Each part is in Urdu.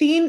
3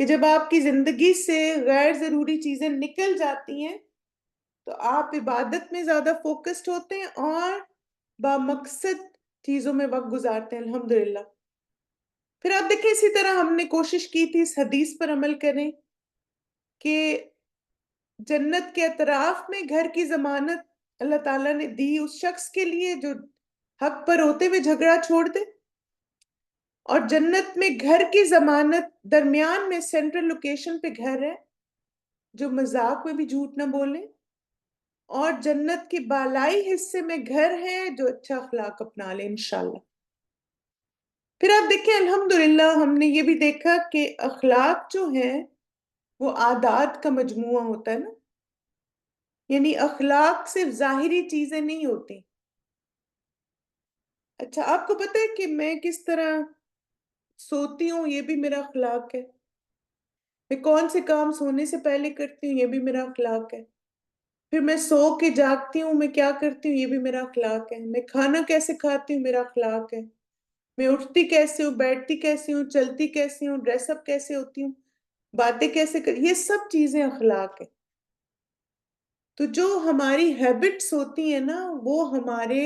کہ جب آپ کی زندگی سے غیر ضروری چیزیں نکل جاتی ہیں تو آپ عبادت میں زیادہ فوکسڈ ہوتے ہیں اور بامقصد چیزوں میں وقت گزارتے ہیں، الحمدللہ۔ پھر آپ دیکھیں اسی طرح ہم نے کوشش کی تھی اس حدیث پر عمل کریں کہ جنت کے اطراف میں گھر کی ضمانت اللہ تعالیٰ نے دی اس شخص کے لیے جو حق پر ہوتے ہوئے جھگڑا چھوڑ دے، اور جنت میں گھر کی ضمانت درمیان میں سینٹرل لوکیشن پہ گھر ہے جو مذاق میں بھی جھوٹ نہ بولیں، اور جنت کے بالائی حصے میں گھر ہے جو اچھا اخلاق اپنا لے انشاءاللہ۔ پھر آپ دیکھیں الحمدللہ ہم نے یہ بھی دیکھا کہ اخلاق جو ہیں وہ عادات کا مجموعہ ہوتا ہے نا، یعنی اخلاق صرف ظاہری چیزیں نہیں ہوتی۔ اچھا آپ کو پتہ ہے کہ میں کس طرح سوتی ہوں یہ بھی میرا اخلاق ہے، میں کون سے کام سونے سے پہلے کرتی ہوں یہ بھی میرا اخلاق ہے، پھر میں سو کے جاگتی ہوں میں کیا کرتی ہوں یہ بھی میرا اخلاق ہے، میں کھانا کیسے کھاتی ہوں میرا اخلاق ہے، میں اٹھتی کیسے ہوں، بیٹھتی کیسے ہوں، چلتی کیسے ہوں، ڈریس اپ کیسے ہوتی ہوں، باتیں کیسے کر، یہ سب چیزیں اخلاق ہیں۔ تو جو ہماری ہیبٹس ہوتی ہیں نا وہ ہمارے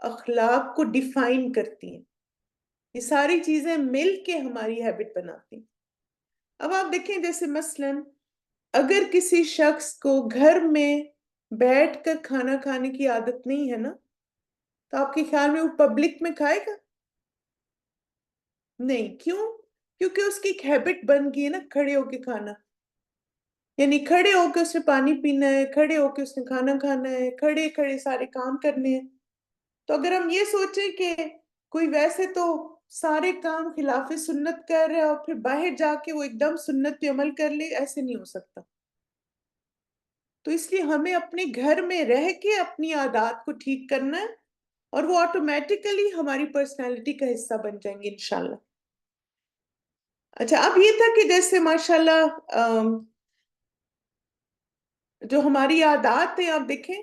اخلاق کو ڈیفائن کرتی ہیں، یہ ساری چیزیں مل کے ہماری ہیبٹ بناتی ہیں۔ اب آپ دیکھیں جیسے مثلا اگر کسی شخص کو گھر میں بیٹھ کر کھانا کھانے کی عادت نہیں ہے نا تو آپ کے خیال میں وہ پبلک میں کھائے گا؟ نہیں، کیوں؟ کیونکہ اس کی ایک ہیبٹ بن گئی ہے نا کھڑے ہو کے کھانا، یعنی کھڑے ہو کے اس نے پانی پینا ہے، کھڑے ہو کے اس نے کھانا کھانا ہے، کھڑے کھڑے سارے کام کرنے ہیں۔ تو اگر ہم یہ سوچیں کہ کوئی ویسے تو سارے کام خلاف سنت کر رہا ہے اور پھر باہر جا کے وہ ایک دم سنت پہ عمل کر لے، ایسے نہیں ہو سکتا۔ تو اس لیے ہمیں اپنے گھر میں رہ کے اپنی عادات کو ٹھیک کرنا ہے اور وہ آٹومیٹیکلی ہماری پرسنالٹی کا حصہ بن جائیں گے انشاءاللہ۔ اچھا اب یہ تھا کہ جیسے ماشاءاللہ جو ہماری عادات ہیں آپ دیکھیں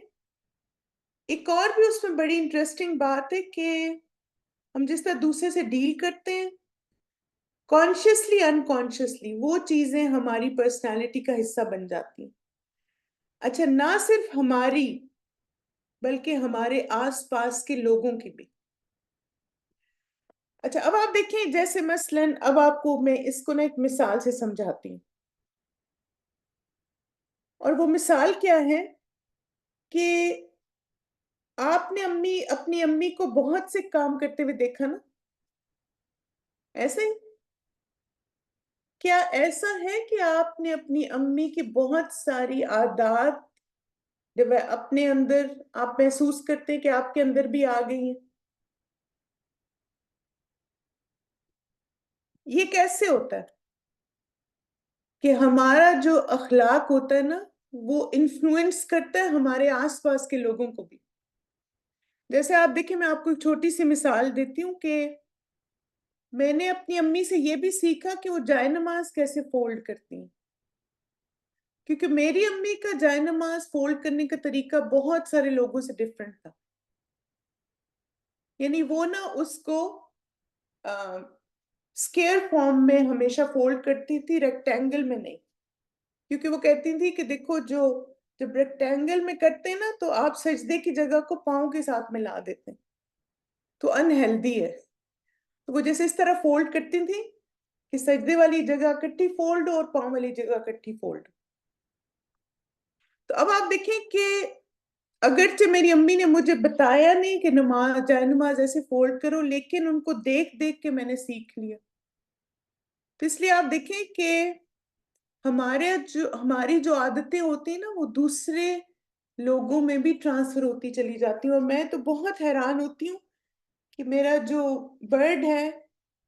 ایک اور بھی اس میں بڑی انٹرسٹنگ بات ہے کہ ہم جس طرح دوسرے سے ڈیل کرتے ہیں کانشیسلی انکانشیسلی وہ چیزیں ہماری پرسنالٹی کا حصہ بن جاتی ہیں۔ اچھا نہ صرف ہماری بلکہ ہمارے آس پاس کے لوگوں کی بھی۔ اچھا اب آپ دیکھیں جیسے مثلاً اب آپ کو میں اس کو نا ایک مثال سے سمجھاتی ہوں، اور وہ مثال کیا ہے کہ آپ نے اپنی امی کو بہت سے کام کرتے ہوئے دیکھا نا، ایسے ہی کیا ایسا ہے کہ آپ نے اپنی امی کی بہت ساری عادات جب اپنے اندر آپ محسوس کرتے ہیں کہ آپ کے اندر بھی آ گئی ہیں؟ یہ کیسے ہوتا ہے کہ ہمارا جو اخلاق ہوتا ہے نا وہ انفلوئنس کرتا ہے ہمارے آس پاس کے لوگوں کو بھی۔ جیسے آپ دیکھیں میں آپ کو ایک چھوٹی سی مثال دیتی ہوں کہ میں نے اپنی امی سے یہ بھی سیکھا کہ وہ جائے نماز کیسے فولڈ کرتی ہیں، کیونکہ میری امی کا جائے نماز فولڈ کرنے کا طریقہ بہت سارے لوگوں سے ڈیفرنٹ تھا، یعنی وہ نا اس کو اسکیئر فارم میں ہمیشہ فولڈ کرتی تھی، ریکٹینگل میں نہیں، کیونکہ وہ کہتی تھی کہ دیکھو جب ریکٹینگل میں کرتے ہیں نا تو آپ سجدے کی جگہ کو پاؤں کے ساتھ ملا دیتے ہیں تو انہیلدی ہے، تو وہ جیسے اس طرح فولڈ کرتی تھی کہ سجدے والی جگہ کٹھی فولڈ اور پاؤں والی جگہ کٹھی فولڈ۔ تو اب آپ دیکھیں کہ اگرچہ میری امی نے مجھے بتایا نہیں کہ جائے نماز ایسے فولڈ کرو، لیکن ان کو دیکھ دیکھ کے میں نے سیکھ لیا۔ تو اس لیے آپ دیکھیں کہ ہماری جو عادتیں ہوتی ہیں نا وہ دوسرے لوگوں میں بھی ٹرانسفر ہوتی چلی جاتی ہیں، اور میں تو بہت حیران ہوتی ہوں کہ میرا جو برڈ ہے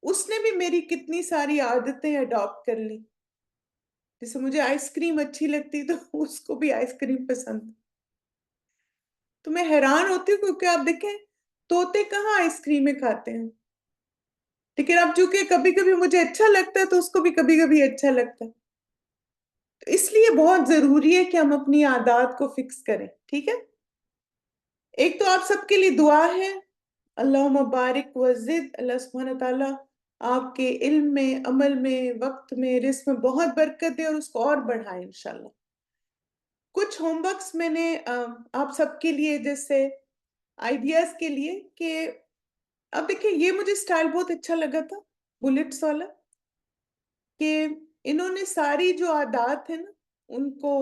اس نے بھی میری کتنی ساری عادتیں اڈاپٹ کر لی، جیسے مجھے آئس کریم اچھی لگتی تو اس کو بھی آئس کریم پسند، تو میں حیران ہوتی ہوں کیونکہ آپ دیکھیں طوطے کہاں آئس کریمیں کھاتے ہیں، لیکن اب چونکہ کبھی کبھی مجھے اچھا لگتا ہے تو اس کو بھی کبھی کبھی اچھا لگتا ہے، تو اس لیے بہت ضروری ہے کہ ہم اپنی عادات کو فکس کریں، ٹھیک ہے؟ ایک تو آپ سب کے لیے دعا ہے، اللہم بارک وزد، اللہ سبحانہ تعالیٰ آپ کے علم میں، عمل میں، وقت میں، رزق میں بہت برکت دے اور اس کو اور بڑھائے انشاءاللہ۔ کچھ ہوم ورکس میں نے آپ سب کے لیے جیسے آئیڈیاز کے لیے کہ اب دیکھیں یہ مجھے سٹائل بہت اچھا لگا تھا بلٹس والا، کہ انہوں نے ساری جو عادات ہیں نا ان کو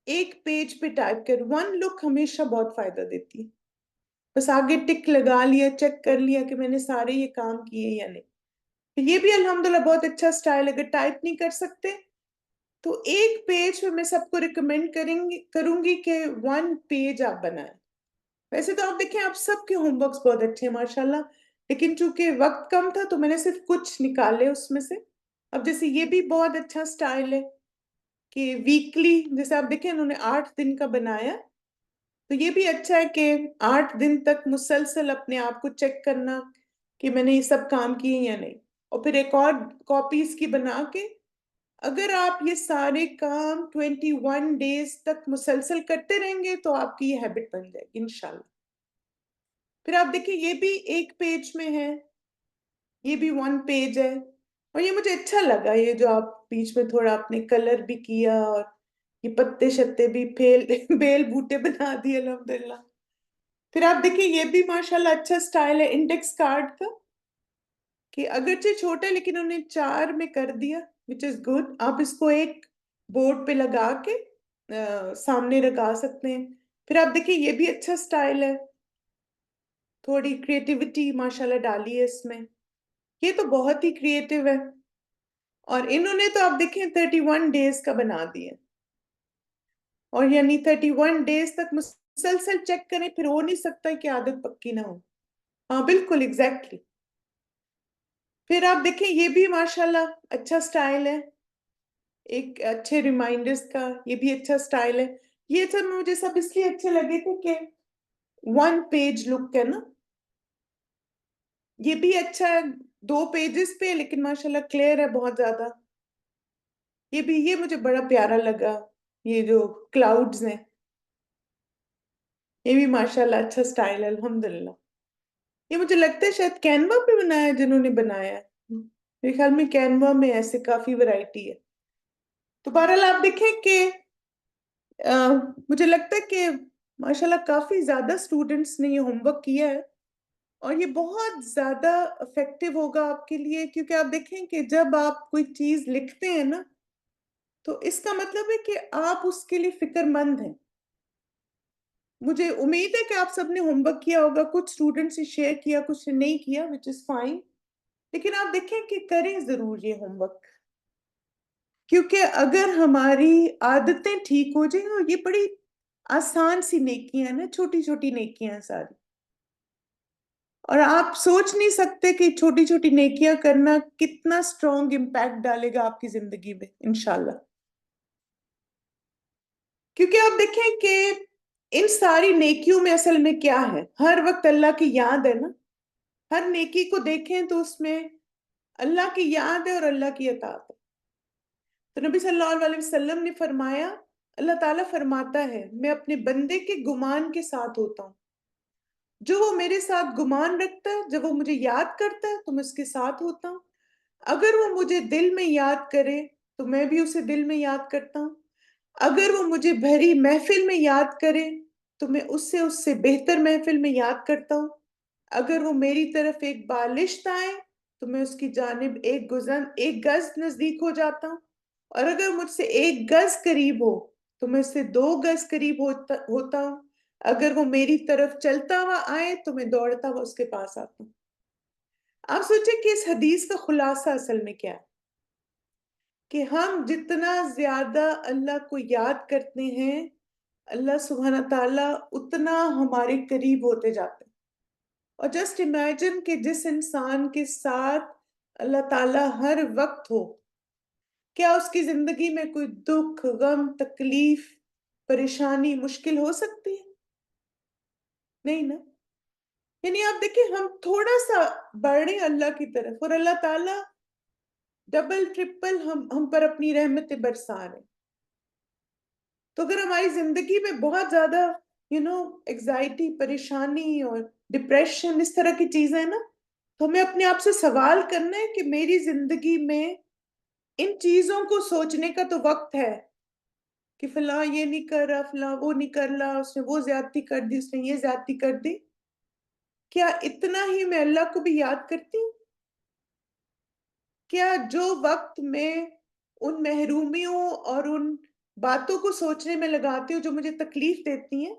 ایک پیج پہ ٹائپ کر، ون لک ہمیشہ بہت فائدہ دیتی ہے، بس آگے ٹک لگا لیا، چیک کر لیا کہ میں نے سارے یہ کام کیے یا نہیں۔ تو یہ بھی الحمدللہ بہت اچھا سٹائل، اگر ٹائپ نہیں کر سکتے تو ایک پیج پہ میں سب کو ریکمینڈ کروں گی کہ ون پیج آپ بنائیں۔ ویسے تو آپ دیکھیں آپ سب کے ہوم ورکس بہت اچھے ہیں ماشاءاللہ، لیکن چونکہ وقت کم تھا تو میں نے صرف کچھ نکالے اس میں سے۔ اب جیسے یہ بھی بہت اچھا سٹائل ہے کہ ویکلی، جیسے آپ دیکھیں انہوں نے 8 دن کا بنایا، تو یہ بھی اچھا ہے کہ 8 دن تک مسلسل اپنے آپ کو چیک کرنا کہ میں نے یہ سب کام کیے یا نہیں، اور پھر ایک اور کاپی اس کی بنا کے اگر آپ یہ سارے کام 21 ڈیز تک مسلسل کرتے رہیں گے تو آپ کی یہ ہیبٹ بن جائے گی انشاءاللہ۔ پھر آپ دیکھیں یہ بھی ایک پیج میں ہے، یہ بھی 1 پیج ہے، اور یہ مجھے اچھا لگا، یہ جو آپ بیچ میں تھوڑا اپنے کلر بھی کیا اور یہ پتے شتے بھی بیل بوٹے بنا دیے الحمدللہ۔ پھر آپ دیکھیں یہ بھی ماشاءاللہ اچھا سٹائل ہے انڈیکس کارڈ کا، کہ اگرچہ چھوٹا ہے لیکن انہوں نے 4 میں کر دیا which is good۔ آپ اس کو ایک بورڈ پہ لگا کے سامنے لگا سکتے ہیں۔ پھر آپ دیکھیں یہ بھی اچھا سٹائل ہے، تھوڑی کریٹیوٹی ماشاءاللہ ڈالی ہے اس میں، یہ تو بہت ہی کریٹیو ہے۔ اور انہوں نے تو آپ دیکھیں 31 ڈیز کا بنا دیا، اور یعنی 31 ڈیز تک مسلسل چیک کریں، پھر ہو نہیں سکتا کہ عادت پکی نہ ہو۔ ہاں بالکل ایگزیکٹلی۔ پھر آپ دیکھیں یہ بھی ماشاءاللہ اچھا سٹائل ہے، ایک اچھے ریمائنڈرز کا، یہ بھی اچھا سٹائل ہے۔ یہ سب مجھے سب اس لیے اچھے لگے تھے کہ 1 پیج لک ہے نا، یہ بھی اچھا ہے 2 پیجز پہ لیکن ماشاءاللہ کلیئر ہے بہت زیادہ۔ یہ مجھے بڑا پیارا لگا، یہ جو کلاؤڈز ہیں یہ بھی ماشاءاللہ اچھا سٹائل ہے الحمدللہ۔ یہ مجھے لگتا ہے شاید کینوا پہ بنایا جنہوں نے بنایا ہے، میرے خیال میں کینوا میں ایسے کافی ورائٹی ہے۔ تو بہرحال آپ دیکھیں کہ مجھے لگتا ہے کہ ماشاءاللہ کافی زیادہ اسٹوڈنٹس نے یہ ہوم ورک کیا ہے، اور یہ بہت زیادہ افیکٹو ہوگا آپ کے لیے، کیونکہ آپ دیکھیں کہ جب آپ کوئی چیز لکھتے ہیں نا تو اس کا مطلب ہے کہ آپ اس کے لیے فکر مند ہیں۔ مجھے امید ہے کہ آپ سب نے ہوم ورک کیا ہوگا، کچھ اسٹوڈنٹ سے شیئر کیا، کچھ نے نہیں کیا which is fine، لیکن آپ دیکھیں کہ کریں ضرور یہ ہوم ورک، کیونکہ اگر ہماری عادتیں ٹھیک ہو جائیں، اور یہ بڑی آسان سی نیکیاں ہیں نا، چھوٹی چھوٹی نیکیاں ہیں ساری، اور آپ سوچ نہیں سکتے کہ چھوٹی چھوٹی نیکیاں کرنا کتنا اسٹرانگ امپیکٹ ڈالے گا آپ کی زندگی میں انشاءاللہ۔ کیونکہ آپ دیکھیں کہ ان ساری نیکیوں میں اصل میں کیا ہے، ہر وقت اللہ کی یاد ہے نا، ہر نیکی کو دیکھیں تو اس میں اللہ کی یاد ہے اور اللہ کی اطاعت ہے۔ تو نبی صلی اللہ علیہ وسلم نے فرمایا، اللہ تعالیٰ فرماتا ہے میں اپنے بندے کے گمان کے ساتھ ہوتا ہوں، جو وہ میرے ساتھ گمان رکھتا ہے، جب وہ مجھے یاد کرتا ہے تو میں اس کے ساتھ ہوتا ہوں، اگر وہ مجھے دل میں یاد کرے تو میں بھی اسے دل میں یاد کرتا ہوں، اگر وہ مجھے بھری محفل میں یاد کرے تو میں اس سے بہتر محفل میں یاد کرتا ہوں، اگر وہ میری طرف ایک بالشت آئے تو میں اس کی جانب ایک گز نزدیک ہو جاتا ہوں، اور اگر مجھ سے 1 گز قریب ہو تو میں اس سے 2 گز قریب ہوتا ہوں، اگر وہ میری طرف چلتا ہوا آئے تو میں دوڑتا ہوا اس کے پاس آتا ہوں۔ آپ سوچیں کہ اس حدیث کا خلاصہ اصل میں کیا ہے، کہ ہم جتنا زیادہ اللہ کو یاد کرتے ہیں اللہ سبحانہ تعالیٰ اتنا ہمارے قریب ہوتے جاتے ہیں۔ اور جسٹ امیجن کہ جس انسان کے ساتھ اللہ تعالیٰ ہر وقت ہو، کیا اس کی زندگی میں کوئی دکھ، غم، تکلیف، پریشانی، مشکل ہو سکتی ہے؟ نہیں نا۔ یعنی آپ دیکھیں ہم تھوڑا سا بڑھیں اللہ کی طرف اور اللہ تعالیٰ ڈبل ٹرپل ہم پر اپنی رحمتیں برسا رہے ہیں۔ تو اگر ہماری زندگی میں بہت زیادہ ایگزائٹی، پریشانی اور ڈپریشن اس طرح کی چیزیں ہیں نا، تو ہمیں اپنے آپ سے سوال کرنا ہے کہ میری زندگی میں ان چیزوں کو سوچنے کا تو وقت ہے کہ فلاں یہ نہیں کر رہا، فلاں وہ نہیں کر رہا، اس نے وہ زیادتی کر دی، اس نے یہ زیادتی کر دی. کیا اتنا ہی میں اللہ کو بھی یاد کرتی ہوں؟ کیا جو وقت میں ان محرومیوں اور ان باتوں کو سوچنے میں لگاتی ہوں جو مجھے تکلیف دیتی ہیں،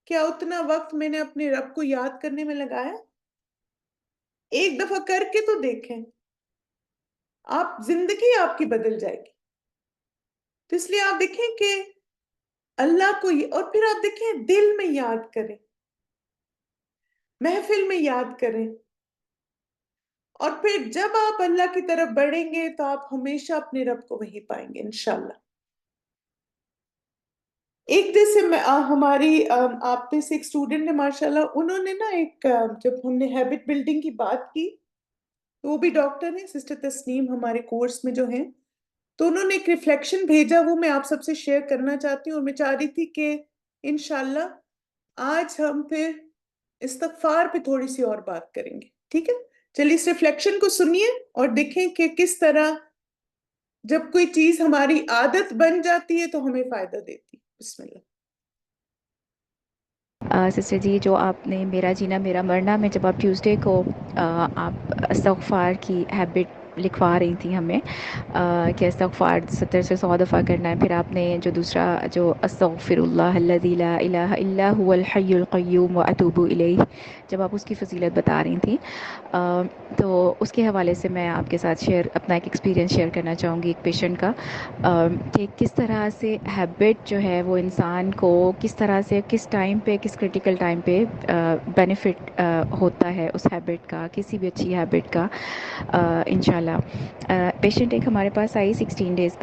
کیا اتنا وقت میں نے اپنے رب کو یاد کرنے میں لگایا؟ ایک دفعہ کر کے تو دیکھیں، آپ زندگی آپ کی بدل جائے گی. تو اس لیے آپ دیکھیں کہ اللہ کو اور پھر آپ دیکھیں دل میں یاد کریں، محفل میں یاد کریں، اور پھر جب آپ اللہ کی طرف بڑھیں گے تو آپ ہمیشہ اپنے رب کو وہیں پائیں گے انشاءاللہ. ایک دن سے ہماری آپ میں سے ایک اسٹوڈنٹ نے ماشاءاللہ، انہوں نے نا ایک جب ہم نے ہیبٹ بلڈنگ کی بات کی، تو وہ بھی ڈاکٹر ہیں، سسٹر تسنیم ہمارے کورس میں جو ہیں، تو انہوں نے ایک ریفلیکشن بھیجا، وہ میں آپ سب سے شیئر کرنا چاہتی ہوں. اور میں چاہ رہی تھی کہ انشاءاللہ آج ہم پھر استغفار پہ تھوڑی سی اور بات کریں گے. ٹھیک ہے؟ چلیے اس ریفلیکشن کو سنیے اور دیکھیں کہ کس طرح جب کوئی چیز ہماری عادت بن جاتی ہے تو ہمیں فائدہ دیتی. بسم اللہ. سسٹر جی، جو آپ نے میرا جینا میرا مرنا میں جب آپ ٹیوزڈے کو آپ استغفار کی ہیبٹ لکھوا رہی تھیں ہمیں کہ استغفار 70 سے 100 دفعہ کرنا ہے، پھر آپ نے جو دوسرا جو استغفر اللہ الذی لا الہ الا هو الحی القیوم واتوب الیہ، جب آپ اس کی فضیلت بتا رہی تھیں تو اس کے حوالے سے میں آپ کے ساتھ اپنا ایک ایکسپیرینس شیئر کرنا چاہوں گی ایک پیشنٹ کا، کہ کس طرح سے ہیبٹ جو ہے وہ انسان کو کس طرح سے کس ٹائم پہ کس کرٹیکل ٹائم پہ بینیفٹ ہوتا ہے اس ہیبٹ کا، کسی بھی اچھی ہیبٹ کا انشاءاللہ. پیشنٹ ایک ہمارے پاس آئی 16 ڈیز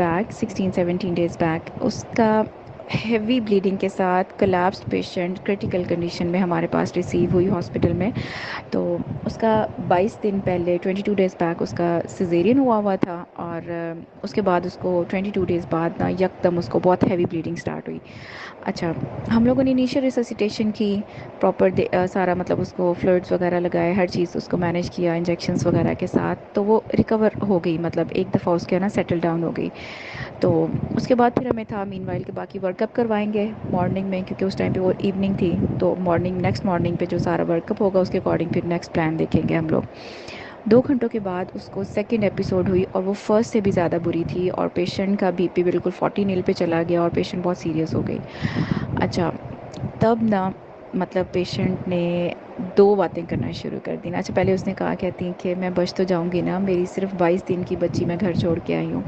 بیک. اس کا ہیوی بلیڈنگ کے ساتھ کلیپس پیشنٹ کرٹیکل کنڈیشن میں ہمارے پاس ریسیو ہوئی ہاسپٹل میں. تو اس کا 22 دن پہلے 22 ڈیز بیک اس کا سیزیرین ہوا تھا، اور اس کے بعد اس کو 22 ڈیز بعد نا یکدم اس کو بہت ہیوی بلیڈنگ سٹارٹ ہوئی. اچھا، ہم لوگوں نے انیشیل ریسسیٹیشن کی پراپر سارا مطلب اس کو فلوئڈس وغیرہ لگائے، ہر چیز اس کو مینیج کیا انجیکشنس وغیرہ کے ساتھ، تو وہ ریکور ہو گئی، مطلب ایک دفعہ اس کے نا سیٹل ڈاؤن ہو گئی. تو اس کے بعد پھر ہمیں تھا مین وائل کے باقی ورک اپ کروائیں گے مارننگ میں، کیونکہ اس ٹائم پہ وہ ایوننگ تھی، تو نیکسٹ مارننگ پہ جو سارا ورک اپ ہوگا اس کے اکارڈنگ پھر نیکسٹ پلان دیکھیں گے ہم لوگ. 2 گھنٹوں کے بعد اس کو سیکنڈ ایپیسوڈ ہوئی، اور وہ فرسٹ سے بھی زیادہ بری تھی، اور پیشنٹ کا بی پی بالکل 40 نیل پہ چلا گیا، اور پیشنٹ بہت سیریس ہو گئی. اچھا، تب نا مطلب پیشنٹ نے 2 باتیں کرنا شروع کر دی نا. اچھا، پہلے اس نے کہتی کہ میں بچ تو جاؤں گی نا، میری صرف 22 دن کی بچی میں گھر چھوڑ کے آئی ہوں.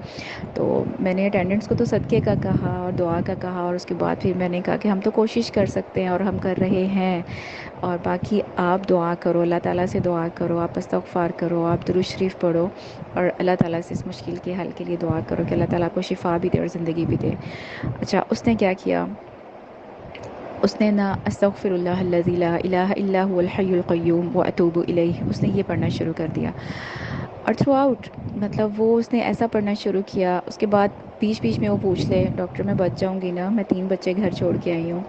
تو میں نے اٹینڈنٹس کو تو صدقے کا کہا اور دعا کا کہا، اور اس کے بعد پھر میں نے کہا کہ ہم تو کوشش کر سکتے ہیں اور ہم کر رہے ہیں، اور باقی آپ دعا کرو، اللہ تعالیٰ سے دعا کرو، آپ استغفار کرو، آپ درود شریف پڑھو، اور اللہ تعالیٰ سے اس مشکل کے حل کے لیے دعا کرو کہ اللہ تعالیٰ کو شفا بھی دے اور زندگی بھی دے. اچھا، اس نے کیا کیا، اس نے نا استغفر اللہ الذی لا الہ الا هو الحی القیوم واتوب الیہ، اس نے یہ پڑھنا شروع کر دیا. اور تھرو آؤٹ مطلب وہ اس نے ایسا پڑھنا شروع کیا. اس کے بعد بیچ میں وہ پوچھ لے ڈاکٹر میں بچ جاؤں گی نا، میں 3 بچے گھر چھوڑ کے آئی ہوں.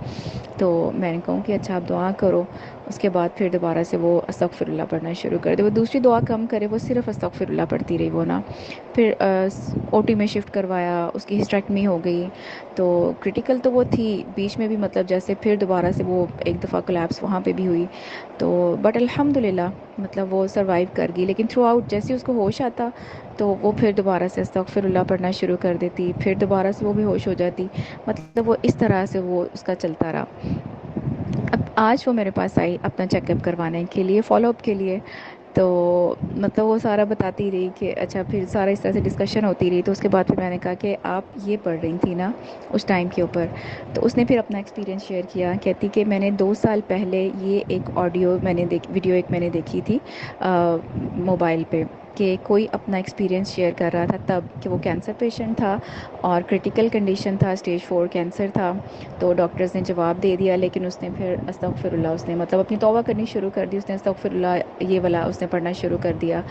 تو میں نے کہا کہ اچھا آپ دعا کرو. اس کے بعد پھر دوبارہ سے وہ استغفر اللہ پڑھنا شروع کر دے. وہ دوسری دعا کم کرے، وہ صرف استغفر اللہ پڑھتی رہی وہ نا. پھر او ٹی میں شفٹ کروایا، اس کی ہسٹریکٹمی ہو گئی. تو کرٹیکل تو وہ تھی بیچ میں بھی، مطلب جیسے پھر دوبارہ سے وہ ایک دفعہ کولیپس وہاں پہ بھی ہوئی. تو بٹ الحمدللہ مطلب وہ سروائیو کر گئی. لیکن تھرو آؤٹ جیسے اس کو ہوش آتا تو وہ پھر دوبارہ سے استغفر اللہ پڑھنا شروع کر دیتی، پھر دوبارہ سے وہ بھی ہوش ہو جاتی. مطلب وہ اس طرح سے وہ اس کا چلتا رہا. اب آج وہ میرے پاس آئی اپنا چیک اپ کروانے کے لیے، فالو اپ کے لیے. تو مطلب وہ سارا بتاتی رہی کہ اچھا، پھر سارا اس طرح سے ڈسکشن ہوتی رہی. تو اس کے بعد پھر میں نے کہا کہ آپ یہ پڑھ رہی تھی نا اس ٹائم کے اوپر. تو اس نے پھر اپنا ایکسپیرینس شیئر کیا، کہتی کہ میں نے 2 سال پہلے یہ ایک ویڈیو ایک میں نے دیکھی تھی موبائل پہ، کہ کوئی اپنا ایکسپیرینس شیئر کر رہا تھا تب کہ وہ کینسر پیشنٹ تھا اور کرٹیکل کنڈیشن تھا، اسٹیج 4 کینسر تھا. تو ڈاکٹرز نے جواب دے دیا، لیکن اس نے پھر استغفر اللہ، اس نے مطلب اپنی توبہ کرنی شروع کر دی. اس نے استغفر اللہ یہ والا اس نے پڑھنا شروع کر دیا.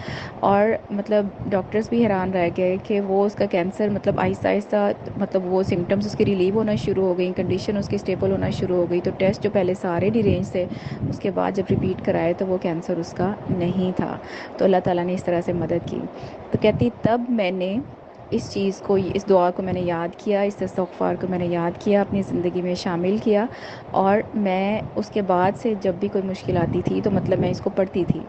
اور مطلب ڈاکٹرز بھی حیران رہ گئے کہ وہ اس کا کینسر مطلب آہستہ آہستہ مطلب وہ سمٹمز اس کی ریلیو ہونا شروع ہو گئی، کنڈیشن اس کی اسٹیبل ہونا شروع ہو گئی. تو ٹیسٹ جو پہلے سارے ڈیرینج تھے، اس کے بعد جب ریپیٹ کرائے تو وہ کینسر اس کا نہیں تھا. تو اللہ تعالیٰ نے اس طرح سے مدد کی. تو کہتی تب میں نے اس چیز کو، اس دعا کو میں نے یاد کیا، اس استغفار کو میں نے یاد کیا، اپنی زندگی میں شامل کیا. اور میں اس کے بعد سے جب بھی کوئی مشکل آتی تھی تو مطلب میں اس کو پڑھتی تھی،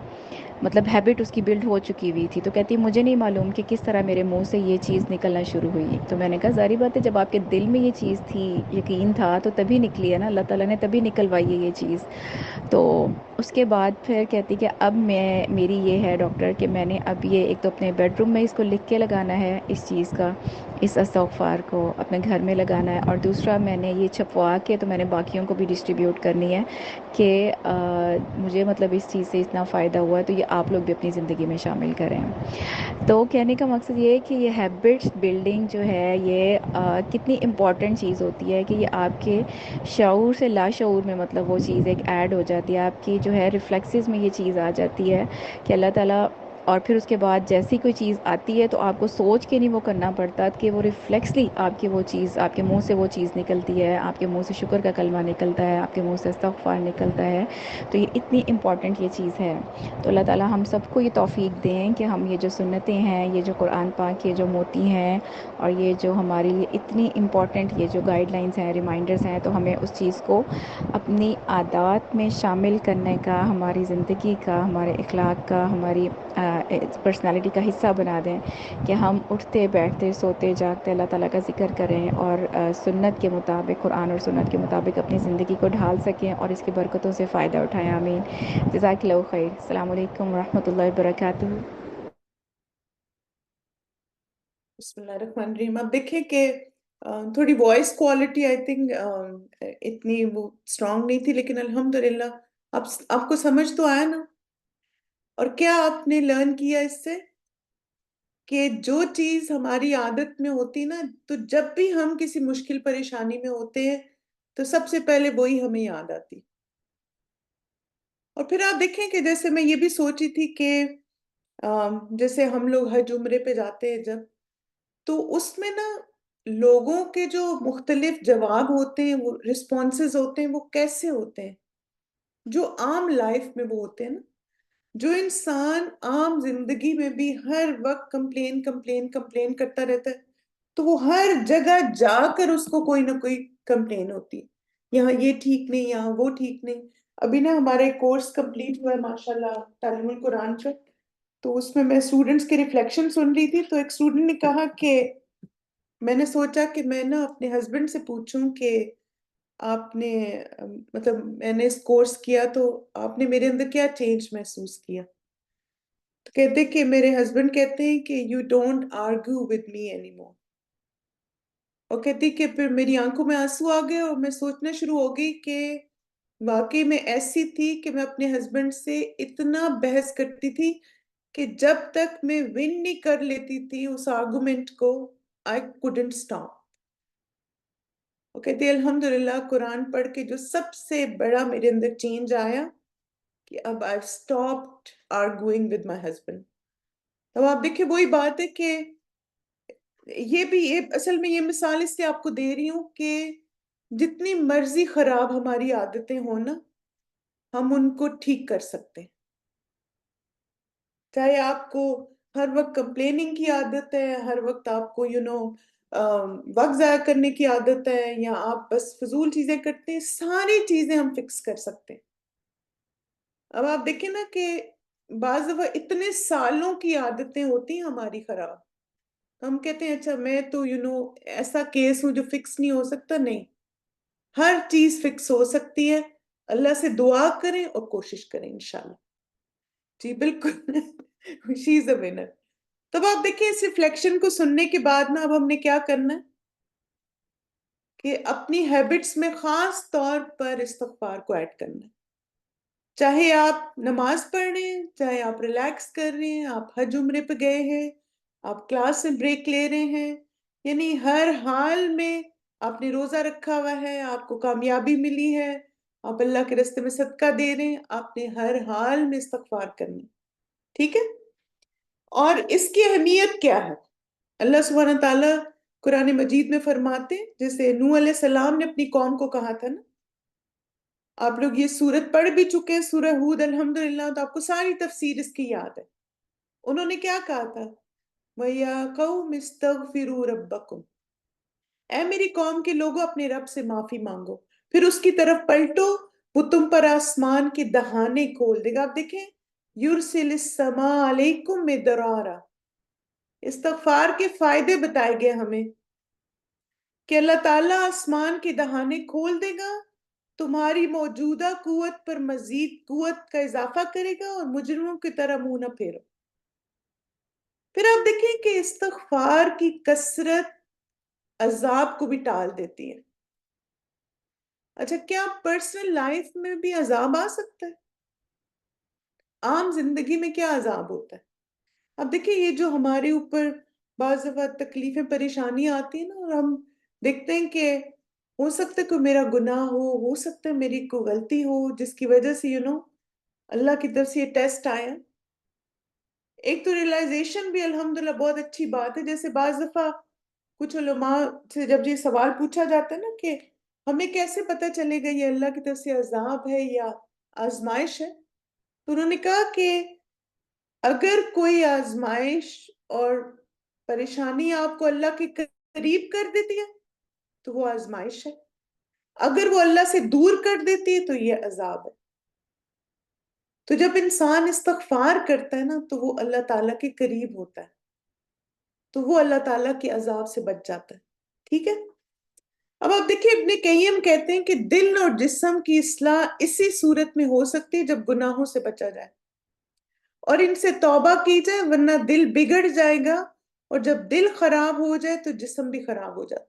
مطلب ہیبٹ اس کی بلڈ ہو چکی ہوئی تھی. تو کہتی مجھے نہیں معلوم کہ کس طرح میرے منہ سے یہ چیز نکلنا شروع ہوئی. تو میں نے کہا ظاہری بات ہے، جب آپ کے دل میں یہ چیز تھی، یقین تھا، تو تبھی نکلی ہے نا، اللہ تعالیٰ نے تبھی نکلوائی ہے یہ چیز. تو اس کے بعد پھر کہتی کہ اب میری یہ ہے ڈاکٹر کہ میں نے اب یہ ایک تو اپنے بیڈ روم میں اس کو لکھ کے لگانا ہے، اس چیز کا، اس استغفار کو اپنے گھر میں لگانا ہے. اور دوسرا میں نے یہ چھپوا کے تو میں نے باقیوں کو بھی ڈسٹریبیوٹ کرنی ہے کہ مجھے مطلب اس چیز سے اتنا فائدہ ہوا ہے، تو یہ آپ لوگ بھی اپنی زندگی میں شامل کریں. تو کہنے کا مقصد یہ ہے کہ یہ ہیبٹس بلڈنگ جو ہے یہ کتنی امپورٹنٹ چیز ہوتی ہے کہ یہ آپ کے شعور سے لاشعور میں مطلب وہ چیز ایک ایڈ ہو جاتی ہے، آپ کی جو ہے ریفلیکسز میں یہ چیز آ جاتی ہے کہ اللہ تعالیٰ. اور پھر اس کے بعد جیسی کوئی چیز آتی ہے تو آپ کو سوچ کے نہیں وہ کرنا پڑتا کہ وہ ریفلیکسلی آپ کی وہ چیز، آپ کے منہ سے وہ چیز نکلتی ہے، آپ کے منہ سے شکر کا کلمہ نکلتا ہے، آپ کے منہ سے استغفار نکلتا ہے. تو یہ اتنی امپورٹنٹ یہ چیز ہے. تو اللہ تعالیٰ ہم سب کو یہ توفیق دیں کہ ہم یہ جو سنتیں ہیں، یہ جو قرآن پاک کے جو موتی ہیں، اور یہ جو ہمارے لیے اتنی امپورٹنٹ یہ جو گائیڈ لائنز ہیں، ریمائنڈرز ہیں، تو ہمیں اس چیز کو اپنی عادات میں شامل کرنے کا، ہماری زندگی کا، ہمارے اخلاق کا، ہماری پرسنالٹی کا حصہ بنا دیں کہ ہم اٹھتے بیٹھتے سوتے جاگتے اللہ تعالیٰ کا ذکر کریں اور سنت کے مطابق، قرآن اور سنت کے مطابق اپنی زندگی کو ڈھال سکیں اور اس کی برکتوں سے فائدہ اٹھائیں. آمین. جزاک اللہ خیر. السلام علیکم ورحمۃ اللہ وبرکاتہ. بسم اللہ الرحمن الرحیم. اب دیکھیں کہ تھوڑی وائس کوالٹی آئی تھنک اتنی وہ اسٹرانگ نہیں تھی، لیکن الحمدللہ آپ کو سمجھ تو آیا نا. اور کیا آپ نے لرن کیا اس سے کہ جو چیز ہماری عادت میں ہوتی نا، تو جب بھی ہم کسی مشکل پریشانی میں ہوتے ہیں تو سب سے پہلے وہی ہمیں یاد آتی. اور پھر آپ دیکھیں کہ جیسے میں یہ بھی سوچی تھی کہ جیسے ہم لوگ حج عمرے پہ جاتے ہیں جب، تو اس میں نا لوگوں کے جو مختلف جواب ہوتے ہیں، وہ رسپانسز ہوتے ہیں، وہ کیسے ہوتے ہیں جو عام لائف میں وہ ہوتے ہیں نا. جو انسان عام زندگی میں بھی ہر وقت کمپلین کمپلین کمپلین کرتا رہتا ہے، تو وہ ہر جگہ جا کر اس کو کوئی نہ کوئی کمپلین ہوتی ہے. یہاں یہ ٹھیک نہیں، یہاں وہ ٹھیک نہیں. ابھی نا ہمارا ایک کورس کمپلیٹ ہوا ہے ماشاءاللہ تعلیم القرآن کا، تو اس میں اسٹوڈنٹس کے ریفلیکشن سن رہی تھی. تو ایک اسٹوڈنٹ نے کہا کہ میں نے سوچا کہ میں نا اپنے ہسبینڈ سے پوچھوں کہ آپ نے مطلب میں نے اس کورس کیا تو آپ نے میرے اندر کیا چینج محسوس کیا. تو کہتے کہ میرے ہسبینڈ کہتے ہیں کہ you don't argue with me any more. اور کہتی کہ پھر میری آنکھوں میں آنسو آ گئے اور میں سوچنا شروع ہو گئی کہ واقعی میں ایسی تھی کہ میں اپنے ہسبینڈ سے اتنا بحث کرتی تھی کہ جب تک میں ون نہیں کر لیتی تھی اس آرگومنٹ کو I couldn't stop. وہ کہتی ہے الحمدللہ قرآن پڑھ کے جو سب سے بڑا میرے اندر چینج آیا کہ اب I've stopped arguing with my husband. اب آپ دیکھیں وہی بات ہے کہ یہ بھی اصل میں یہ مثال اس سے آپ کو دے رہی ہوں کہ جتنی مرضی خراب ہماری عادتیں ہوں نا، ہم ان کو ٹھیک کر سکتے ہیں. چاہے آپ کو ہر وقت کمپلیننگ کی عادت ہے، ہر وقت آپ کو وقت ضائع کرنے کی عادت ہے، یا آپ بس فضول چیزیں کرتے ہیں، ساری چیزیں ہم فکس کر سکتے ہیں. اب آپ دیکھیں نا کہ بعض دفعہ اتنے سالوں کی عادتیں ہوتی ہیں ہماری خراب، ہم کہتے ہیں اچھا میں تو ایسا کیس ہوں جو فکس نہیں ہو سکتا. نہیں، ہر چیز فکس ہو سکتی ہے. اللہ سے دعا کریں اور کوشش کریں انشاءاللہ. جی بالکل. شی از اے ونر. تب آپ دیکھیں اس ریفلیکشن کو سننے کے بعد نا اب ہم نے کیا کرنا ہے کہ اپنی ہیبٹس میں خاص طور پر استغفار کو ایڈ کرنا ہے. چاہے آپ نماز پڑھ رہے ہیں، چاہے آپ ریلیکس کر رہے ہیں، آپ حج عمرے پہ گئے ہیں، آپ کلاس سے بریک لے رہے ہیں، یعنی ہر حال میں آپ نے روزہ رکھا ہوا ہے، آپ کو کامیابی ملی ہے، آپ اللہ کے راستے میں صدقہ دے رہے ہیں، آپ نے ہر حال میں استغفار کرنی. ٹھیک ہے؟ اور اس کی اہمیت کیا ہے؟ اللہ سبحانہ تعالیٰ قرآن مجید میں فرماتے ہیں، جیسے نوح علیہ السلام نے اپنی قوم کو کہا تھا نا. آپ لوگ یہ سورت پڑھ بھی چکے ہیں، سورہ ہود الحمدللہ، تو آپ کو ساری تفسیر اس کی یاد ہے. انہوں نے کیا کہا تھا؟ وَيَا قَوْمِ اسْتَغْفِرُوا رَبَّكُمْ، اے میری قوم کے لوگوں اپنے رب سے معافی مانگو. پھر اس کی طرف پلٹو، وہ تم پر آسمان کے دہانے کھول دے گا. آپ دیکھیں، یُرْسِلِ السَّمَاءَ عَلَيْكُمْ مِدْرَارًا، استغفار کے فائدے بتائے گئے ہمیں کہ اللہ تعالیٰ آسمان کے دہانے کھول دے گا، تمہاری موجودہ قوت پر مزید قوت کا اضافہ کرے گا، اور مجرموں کی طرح منہ نہ پھیرو. پھر آپ دیکھیں کہ استغفار کی کثرت عذاب کو بھی ٹال دیتی ہے. اچھا، کیا پرسنل لائف میں بھی عذاب آ سکتا ہے؟ عام زندگی میں کیا عذاب ہوتا ہے؟ اب دیکھیں، یہ جو ہمارے اوپر بعض دفعہ تکلیفیں پریشانیاں آتی ہیں نا، اور ہم دیکھتے ہیں کہ ہو سکتا ہے کوئی میرا گناہ ہو سکتا ہے میری کوئی غلطی ہو جس کی وجہ سے اللہ کی طرف سے یہ ٹیسٹ آیا. ایک تو ریئلائزیشن بھی الحمدللہ بہت اچھی بات ہے. جیسے بعض دفعہ کچھ علماء سے جب یہ سوال پوچھا جاتا ہے نا کہ ہمیں کیسے پتہ چلے گا یہ اللہ کی طرف سے عذاب ہے یا آزمائش ہے، تو انہوں نے کہا کہ اگر کوئی آزمائش اور پریشانی آپ کو اللہ کے قریب کر دیتی ہے تو وہ آزمائش ہے، اگر وہ اللہ سے دور کر دیتی ہے تو یہ عذاب ہے. تو جب انسان استغفار کرتا ہے نا تو وہ اللہ تعالیٰ کے قریب ہوتا ہے، تو وہ اللہ تعالیٰ کے عذاب سے بچ جاتا ہے. ٹھیک ہے؟ اب آپ دیکھیں، ابن قیم کہتے ہیں کہ دل اور جسم کی اصلاح اسی صورت میں ہو سکتی ہے جب گناہوں سے بچا جائے اور ان سے توبہ کی جائے، ورنہ دل بگڑ جائے گا، اور جب دل خراب ہو جائے تو جسم بھی خراب ہو جاتا.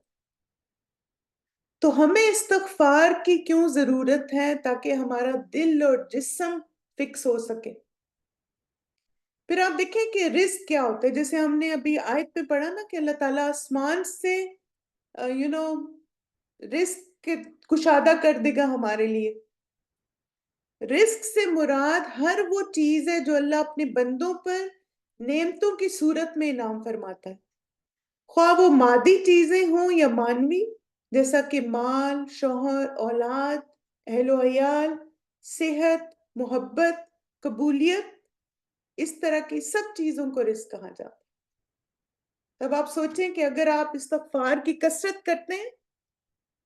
تو ہمیں استغفار کی کیوں ضرورت ہے؟ تاکہ ہمارا دل اور جسم فکس ہو سکے. پھر آپ دیکھیں کہ رزق کیا ہوتا ہے. جیسے ہم نے ابھی آیت پہ پڑھا نا کہ اللہ تعالیٰ آسمان سے رزق کشادہ کر دے گا ہمارے لیے. رزق سے مراد ہر وہ چیز ہے جو اللہ اپنے بندوں پر نعمتوں کی صورت میں انعام فرماتا ہے، خواہ وہ مادی چیزیں ہوں یا مانوی، جیسا کہ مال، شوہر، اولاد، اہل و عیال، صحت، محبت، قبولیت. اس طرح کی سب چیزوں کو رزق کہا جاتا ہے. تب آپ سوچیں کہ اگر آپ استغفار کی کثرت کرتے ہیں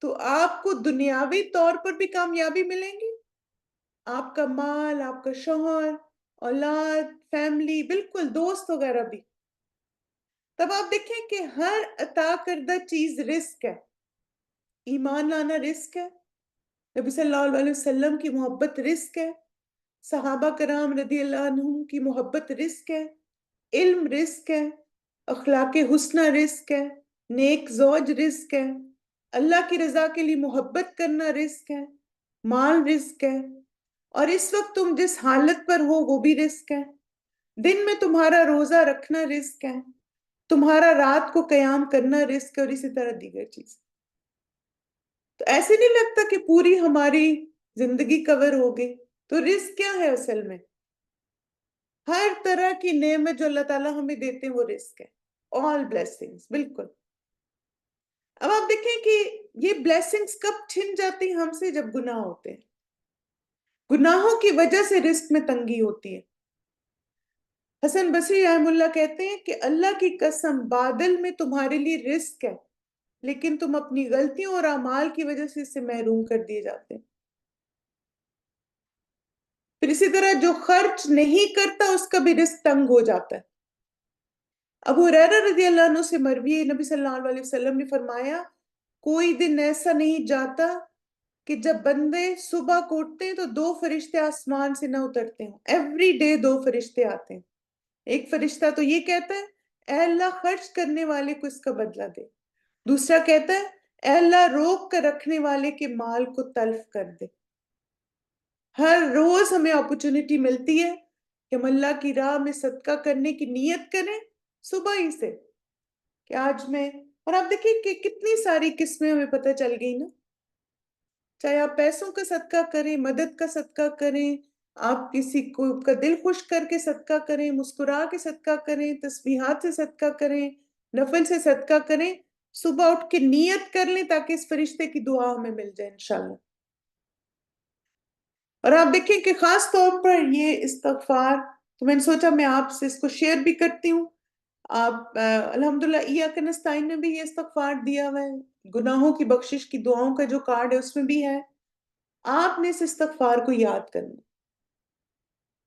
تو آپ کو دنیاوی طور پر بھی کامیابی ملیں گی، آپ کا مال، آپ کا شوہر، اولاد، فیملی، بالکل دوست وغیرہ بھی. تب آپ دیکھیں کہ ہر عطا کردہ چیز رزق ہے. ایمان لانا رزق ہے، نبی صلی اللہ علیہ وسلم کی محبت رزق ہے، صحابہ کرام رضی اللہ عنہم کی محبت رزق ہے، علم رزق ہے، اخلاق حسنہ رزق ہے، نیک زوج رزق ہے، اللہ کی رضا کے لیے محبت کرنا رزق ہے، مال رزق ہے، اور اس وقت تم جس حالت پر ہو وہ بھی رزق ہے. دن میں تمہارا روزہ رکھنا رزق ہے، تمہارا رات کو قیام کرنا رزق ہے، اور اسی طرح دیگر چیز. تو ایسے نہیں لگتا کہ پوری ہماری زندگی کور ہو گئی. تو رزق کیا ہے اصل میں؟ ہر طرح کی نعمت جو اللہ تعالیٰ ہمیں دیتے ہیں وہ رزق ہے. all blessings، بالکل. اب آپ دیکھیں کہ یہ بلیسنگز کب چھن جاتی ہیں ہم سے؟ جب گناہ ہوتے ہیں. گناہوں کی وجہ سے رزق میں تنگی ہوتی ہے. حسن بصری رحم اللہ کہتے ہیں کہ اللہ کی قسم بادل میں تمہارے لیے رزق ہے، لیکن تم اپنی غلطیوں اور اعمال کی وجہ سے اس سے محروم کر دیے جاتے ہیں. پھر اسی طرح جو خرچ نہیں کرتا اس کا بھی رزق تنگ ہو جاتا ہے. ابو ہریرہ رضی اللہ عنہ سے مروی ہے، نبی صلی اللہ علیہ وسلم نے فرمایا کوئی دن ایسا نہیں جاتا کہ جب بندے صبح کو اٹھتے ہیں تو دو فرشتے آسمان سے نہ اترتے ہوں. ایوری ڈے دو فرشتے آتے ہیں. ایک فرشتہ تو یہ کہتا ہے اے اللہ خرچ کرنے والے کو اس کا بدلہ دے. دوسرا کہتا ہے اے اللہ روک کر رکھنے والے کے مال کو تلف کر دے. ہر روز ہمیں اپرچونٹی ملتی ہے کہ ہم اللہ کی راہ میں صدقہ کرنے کی نیت کریں صبح ہی سے، کہ آج میں، اور آپ دیکھیں کہ کتنی ساری قسمیں ہمیں پتہ چل گئی نا، چاہے آپ پیسوں کا صدقہ کریں، مدد کا صدقہ کریں، آپ کسی کو کا دل خوش کر کے صدقہ کریں، مسکرا کے صدقہ کریں، تسبیحات سے صدقہ کریں، نفل سے صدقہ کریں، صبح اٹھ کے نیت کر لیں تاکہ اس فرشتے کی دعا ہمیں مل جائے انشاءاللہ۔ اور آپ دیکھیں کہ خاص طور پر یہ استغفار، تو میں نے سوچا میں آپ سے اس کو شیئر بھی کرتی ہوں۔ آپ الحمدللہ ایاک نستعین میں بھی یہ استغفار دیا ہوا ہے، گناہوں کی بخشش کی دعاؤں کا جو کارڈ ہے اس میں بھی ہے۔ آپ نے اس استغفار کو یاد کرنا،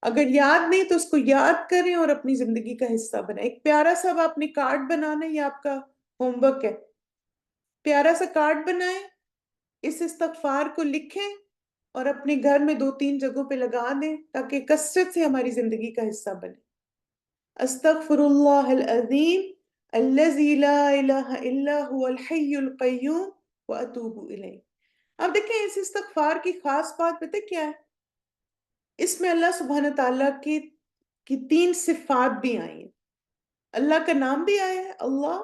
اگر یاد نہیں تو اس کو یاد کریں اور اپنی زندگی کا حصہ بنائیں۔ ایک پیارا سا آپ نے کارڈ بنانا ہے، یہ آپ کا ہوم ورک ہے، پیارا سا کارڈ بنائیں، اس استغفار کو لکھیں اور اپنے گھر میں 2-3 جگہوں پہ لگا دیں تاکہ کثرت سے ہماری زندگی کا حصہ بنے۔ استغفر اللہ العظیم الذی لا الہ الا هو الحی القیوم واتوب الیہ۔ اب دیکھیں اس استغفار کی خاص بات پتہ کیا ہے؟ اس میں اللہ سبحانہ تعالیٰ کی 3 صفات بھی آئی ہیں۔ اللہ کا نام بھی آیا ہے اللہ،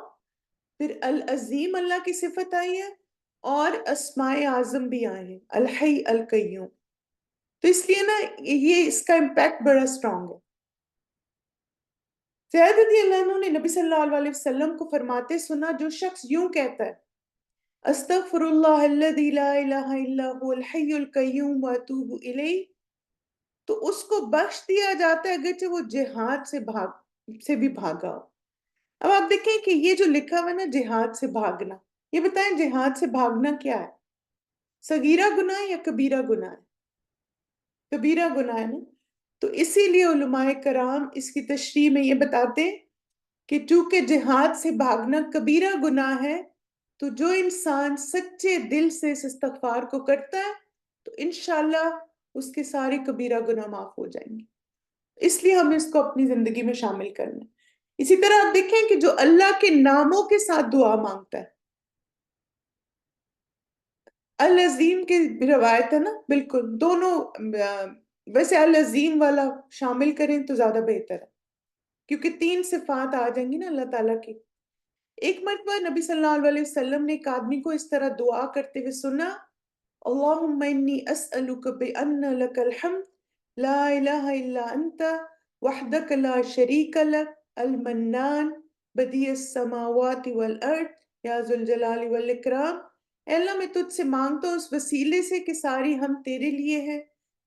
پھر العظیم اللہ کی صفت آئی ہے، اور اسماء اعظم بھی آئے ہیں، الحی القیوم۔ تو اس لیے نا یہ اس کا امپیکٹ بڑا سٹرونگ ہے۔ زید رضی اللہ عنہ نے نبی صلی اللہ علیہ وسلم کو فرماتے سنا، جو شخص یوں کہتا ہے استغفر اللہ الذی لا الہ الا هو الحی القیوم واتوب الیہ، تو اس کو بخش دیا جاتا ہے اگرچہ وہ جہاد سے بھی بھاگا ہو۔ اب آپ دیکھیں کہ یہ جو لکھا ہوا ہے نا جہاد سے بھاگنا، یہ بتائیں جہاد سے بھاگنا کیا ہے؟ صغیرہ گناہ ہے یا کبیرہ گناہ ہے؟ کبیرہ گناہ ہے نا۔ تو اسی لیے علماء کرام اس کی تشریح میں یہ بتاتے ہیں کہ چونکہ جہاد سے بھاگنا کبیرہ گناہ ہے، تو جو انسان سچے دل سے اس استغفار کو کرتا ہے تو انشاءاللہ اس کے سارے کبیرہ گناہ معاف ہو جائیں گے۔ اس لیے ہمیں اس کو اپنی زندگی میں شامل کرنا ہے۔ اسی طرح آپ دیکھیں کہ جو اللہ کے ناموں کے ساتھ دعا مانگتا ہے، العظیم کی روایت ہے نا، بالکل دونوں، ویسے العظیم والا شامل کریں تو زیادہ بہتر ہے، کیونکہ 3 صفات آ جائیں گی نا اللہ تعالیٰ کی۔ ایک مرتبہ نبی صلی اللہ علیہ وسلم نے ایک آدمی کو اس طرح دعا کرتے ہوئے سنا، اللہم انی اسألک بأن لک الحمد لا الہ الا انت وحدک لا شریک لک المنان بدیع السماوات والارض یا ذو الجلال والاکرام۔ اے اللہ میں تجھ سے مانگتا ہوں اس وسیلے سے کہ ساری ہم تیرے لیے ہے،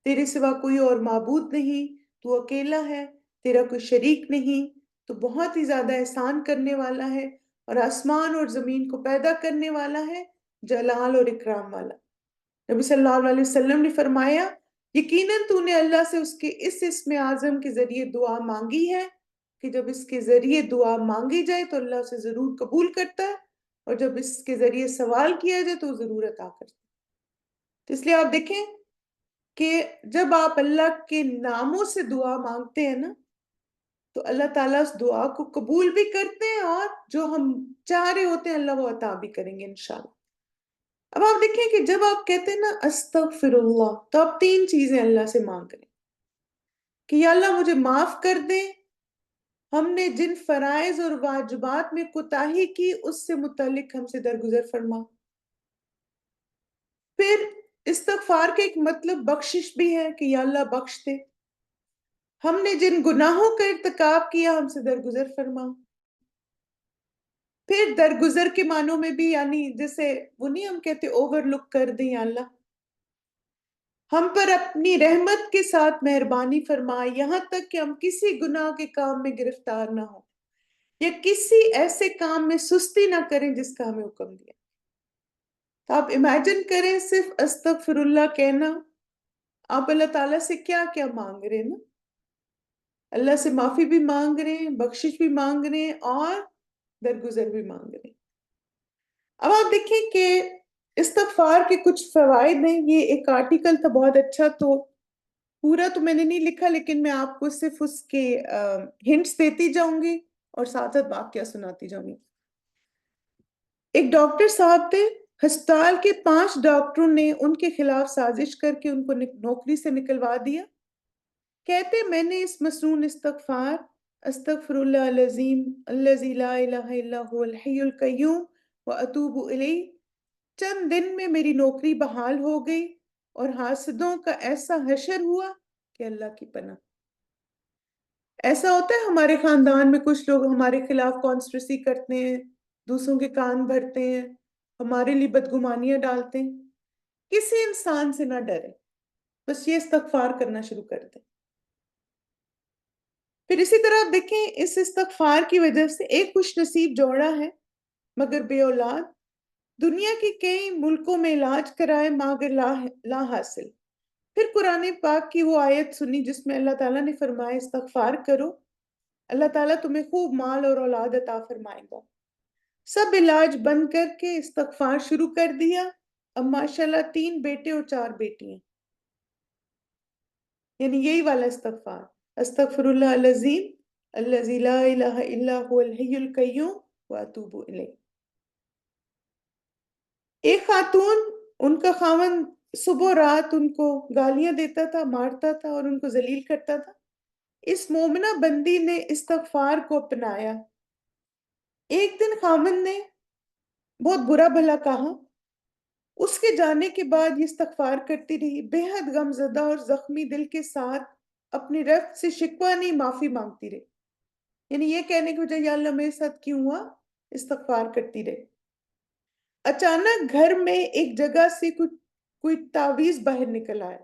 تیرے سوا کوئی اور معبود نہیں، تو اکیلا ہے، تیرا کوئی شریک نہیں، تو بہت ہی زیادہ احسان کرنے والا ہے، اور آسمان اور زمین کو پیدا کرنے والا ہے، جلال اور اکرام والا۔ نبی صلی اللہ علیہ وسلم نے فرمایا یقیناً تو نے اللہ سے اس کے اس اسم اعظم کے ذریعے دعا مانگی ہے کہ جب اس کے ذریعے دعا مانگی جائے تو اللہ اسے ضرور قبول کرتا ہے، اور جب اس کے ذریعے سوال کیا جائے تو وہ ضرور عطا کرتا ہے۔ تو اس لیے آپ دیکھیں کہ جب آپ اللہ کے ناموں سے دعا مانگتے ہیں نا تو اللہ تعالیٰ اس دعا کو قبول بھی کرتے ہیں، اور جو ہم چاہ رہے ہوتے ہیں اللہ وہ عطا بھی کریں گے انشاءاللہ۔ اب آپ دیکھیں کہ جب آپ کہتے ہیں نا استغفر اللہ، تو آپ 3 چیزیں اللہ سے مانگ رہے ہیں کہ یا اللہ مجھے معاف کر دیں، ہم نے جن فرائض اور واجبات میں کوتاہی کی اس سے متعلق ہم سے درگزر فرما۔ پھر استغفار کا ایک مطلب بخشش بھی ہے کہ یا اللہ بخش دے، ہم نے جن گناہوں کا ارتکاب کیا ہم سے درگزر فرما۔ پھر درگزر کے معنوں میں بھی، یعنی جیسے وہ نہیں ہم کہتے اوور لک کر دیں، یا اللہ ہم پر اپنی رحمت کے ساتھ مہربانی فرمائے، یہاں تک کہ ہم کسی گناہ کے کام میں گرفتار نہ ہوں یا کسی ایسے کام میں سستی نہ کریں جس کا ہمیں حکم دیا۔ تو آپ امیجن کریں صرف استغفر اللہ کہنا، آپ اللہ تعالیٰ سے کیا کیا مانگ رہے ہیں نا، اللہ سے معافی بھی مانگ رہے ہیں، بخشش بھی مانگ رہے ہیں، اور درگزر بھی مانگ رہے ہیں۔ اب آپ دیکھیں کہ استغفار کے کچھ فوائد ہیں، یہ ایک آرٹیکل تھا بہت اچھا، تو پورا تو میں نے نہیں لکھا لیکن میں آپ کو صرف اس کے ہنٹس دیتی جاؤں گی اور ساتھ ساتھ واقعہ سناتی جاؤں گی۔ ایک ڈاکٹر صاحب تھے، ہسپتال کے 5 ڈاکٹروں نے ان کے خلاف سازش کر کے ان کو نوکری سے نکلوا دیا. کہتے میں نے اس مسنون استغفار استغفر اللہ العظیم الذی لا الہ الا هو الحی القیوم واتوب الیہ، چند دن میں میری نوکری بحال ہو گئی اور حاسدوں کا ایسا حشر ہوا کہ اللہ کی پناہ. ایسا ہوتا ہے ہمارے خاندان میں کچھ لوگ ہمارے خلاف کانسپریسی کرتے ہیں، دوسروں کے کان بھرتے ہیں، ہمارے لیے بدگمانیاں ڈالتے ہیں. کسی انسان سے نہ ڈرے، بس یہ استغفار کرنا شروع کر دیں. پھر اسی طرح آپ دیکھیں اس استغفار کی وجہ سے ایک خوش نصیب جوڑا ہے مگر بے اولاد، دنیا کے کئی ملکوں میں علاج کرائے مگر لا حاصل. پھر قرآن پاک کی وہ آیت سنی جس میں اللہ تعالیٰ نے فرمایا استغفار کرو، اللہ تعالیٰ تمہیں خوب مال اور اولاد عطا فرمائے گا. سب علاج بند کر کے استغفار شروع کر دیا. اب ماشاءاللہ 3 بیٹے اور 4 بیٹیاں، یعنی یہی والا استغفار، استغفر اللہ العظیم الذی لا الہ الا هو الحی القیوم واتوب الیہ. ایک خاتون، ان کا خاوند صبح و رات ان کو گالیاں دیتا تھا، مارتا تھا اور ان کو ذلیل کرتا تھا. اس مومنہ بندی نے استغفار کو اپنایا. ایک دن خاوند نے بہت برا بھلا کہا، اس کے جانے کے بعد یہ استغفار کرتی رہی، بے حد غمزدہ اور زخمی دل کے ساتھ اپنی رب سے شکوہ نہیں معافی مانگتی رہی. یعنی یہ کہنے کی وجہ یا اللہ میرے ساتھ کیوں ہوا، استغفار کرتی رہی. اچانک گھر میں ایک جگہ سے کوئی تعویذ باہر نکل آیا.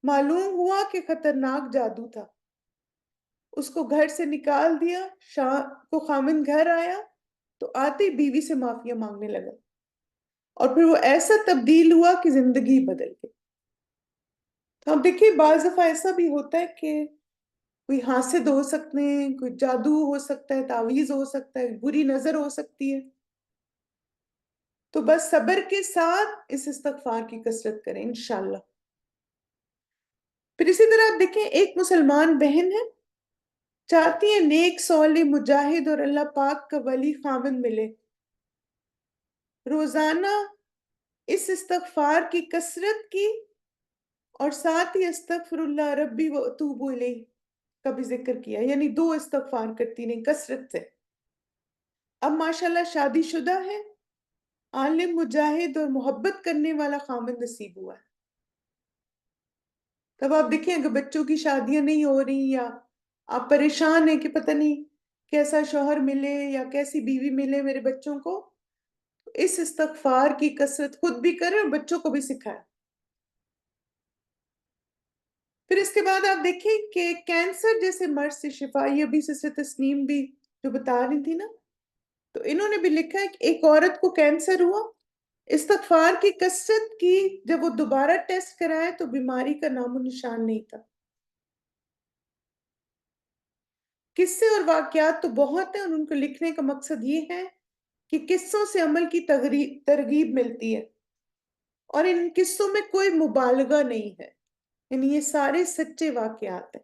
معلوم ہوا کہ خطرناک جادو تھا. اس کو گھر سے نکال دیا. شام کو خامن گھر آیا تو آتے ہی بیوی سے معافیاں مانگنے لگا اور پھر وہ ایسا تبدیل ہوا کہ زندگی بدل گئی. تو آپ دیکھیے بعض دفعہ ایسا بھی ہوتا ہے کہ کوئی حاسد ہو سکتے ہیں، کوئی جادو ہو سکتا ہے، تعویذ ہو سکتا ہے، بری نظر ہو سکتی ہے. تو بس صبر کے ساتھ اس استغفار کی کثرت کریں انشاءاللہ. پھر اسی طرح آپ دیکھیں ایک مسلمان بہن ہے، چاہتی ہے نیک صالح مجاہد اور اللہ پاک کا ولی خامن ملے. روزانہ اس استغفار کی کثرت کی اور ساتھ ہی استغفر اللہ ربی و اتوب الیہ کا بھی ذکر کیا، یعنی 2 استغفار کرتی رہیں کثرت سے. اب ماشاءاللہ شادی شدہ ہے، عالم مجاہد اور محبت کرنے والا خامن نصیب ہوا ہے. تب آپ دیکھیں اگر بچوں کی شادیاں نہیں ہو رہی یا آپ پریشان ہیں کہ پتہ نہیں کیسا شوہر ملے یا کیسی بیوی ملے میرے بچوں کو، تو اس استغفار کی کثرت خود بھی کریں اور بچوں کو بھی سکھائیں. پھر اس کے بعد آپ دیکھیں کہ کینسر جیسے مرض سے شفا، یہ ابھی سسٹر تسنیم بھی جو بتا رہی تھی نا، تو انہوں نے بھی لکھا ہے کہ ایک عورت کو کینسر ہوا، استغفار کی کثرت کی، جب وہ دوبارہ ٹیسٹ کرائے تو بیماری کا نام و نشان نہیں تھا. قصے اور واقعات تو بہت ہیں اور ان کو لکھنے کا مقصد یہ ہے کہ قصوں سے عمل کی ترغیب ملتی ہے اور ان قصوں میں کوئی مبالغہ نہیں ہے، یعنی یہ سارے سچے واقعات ہیں.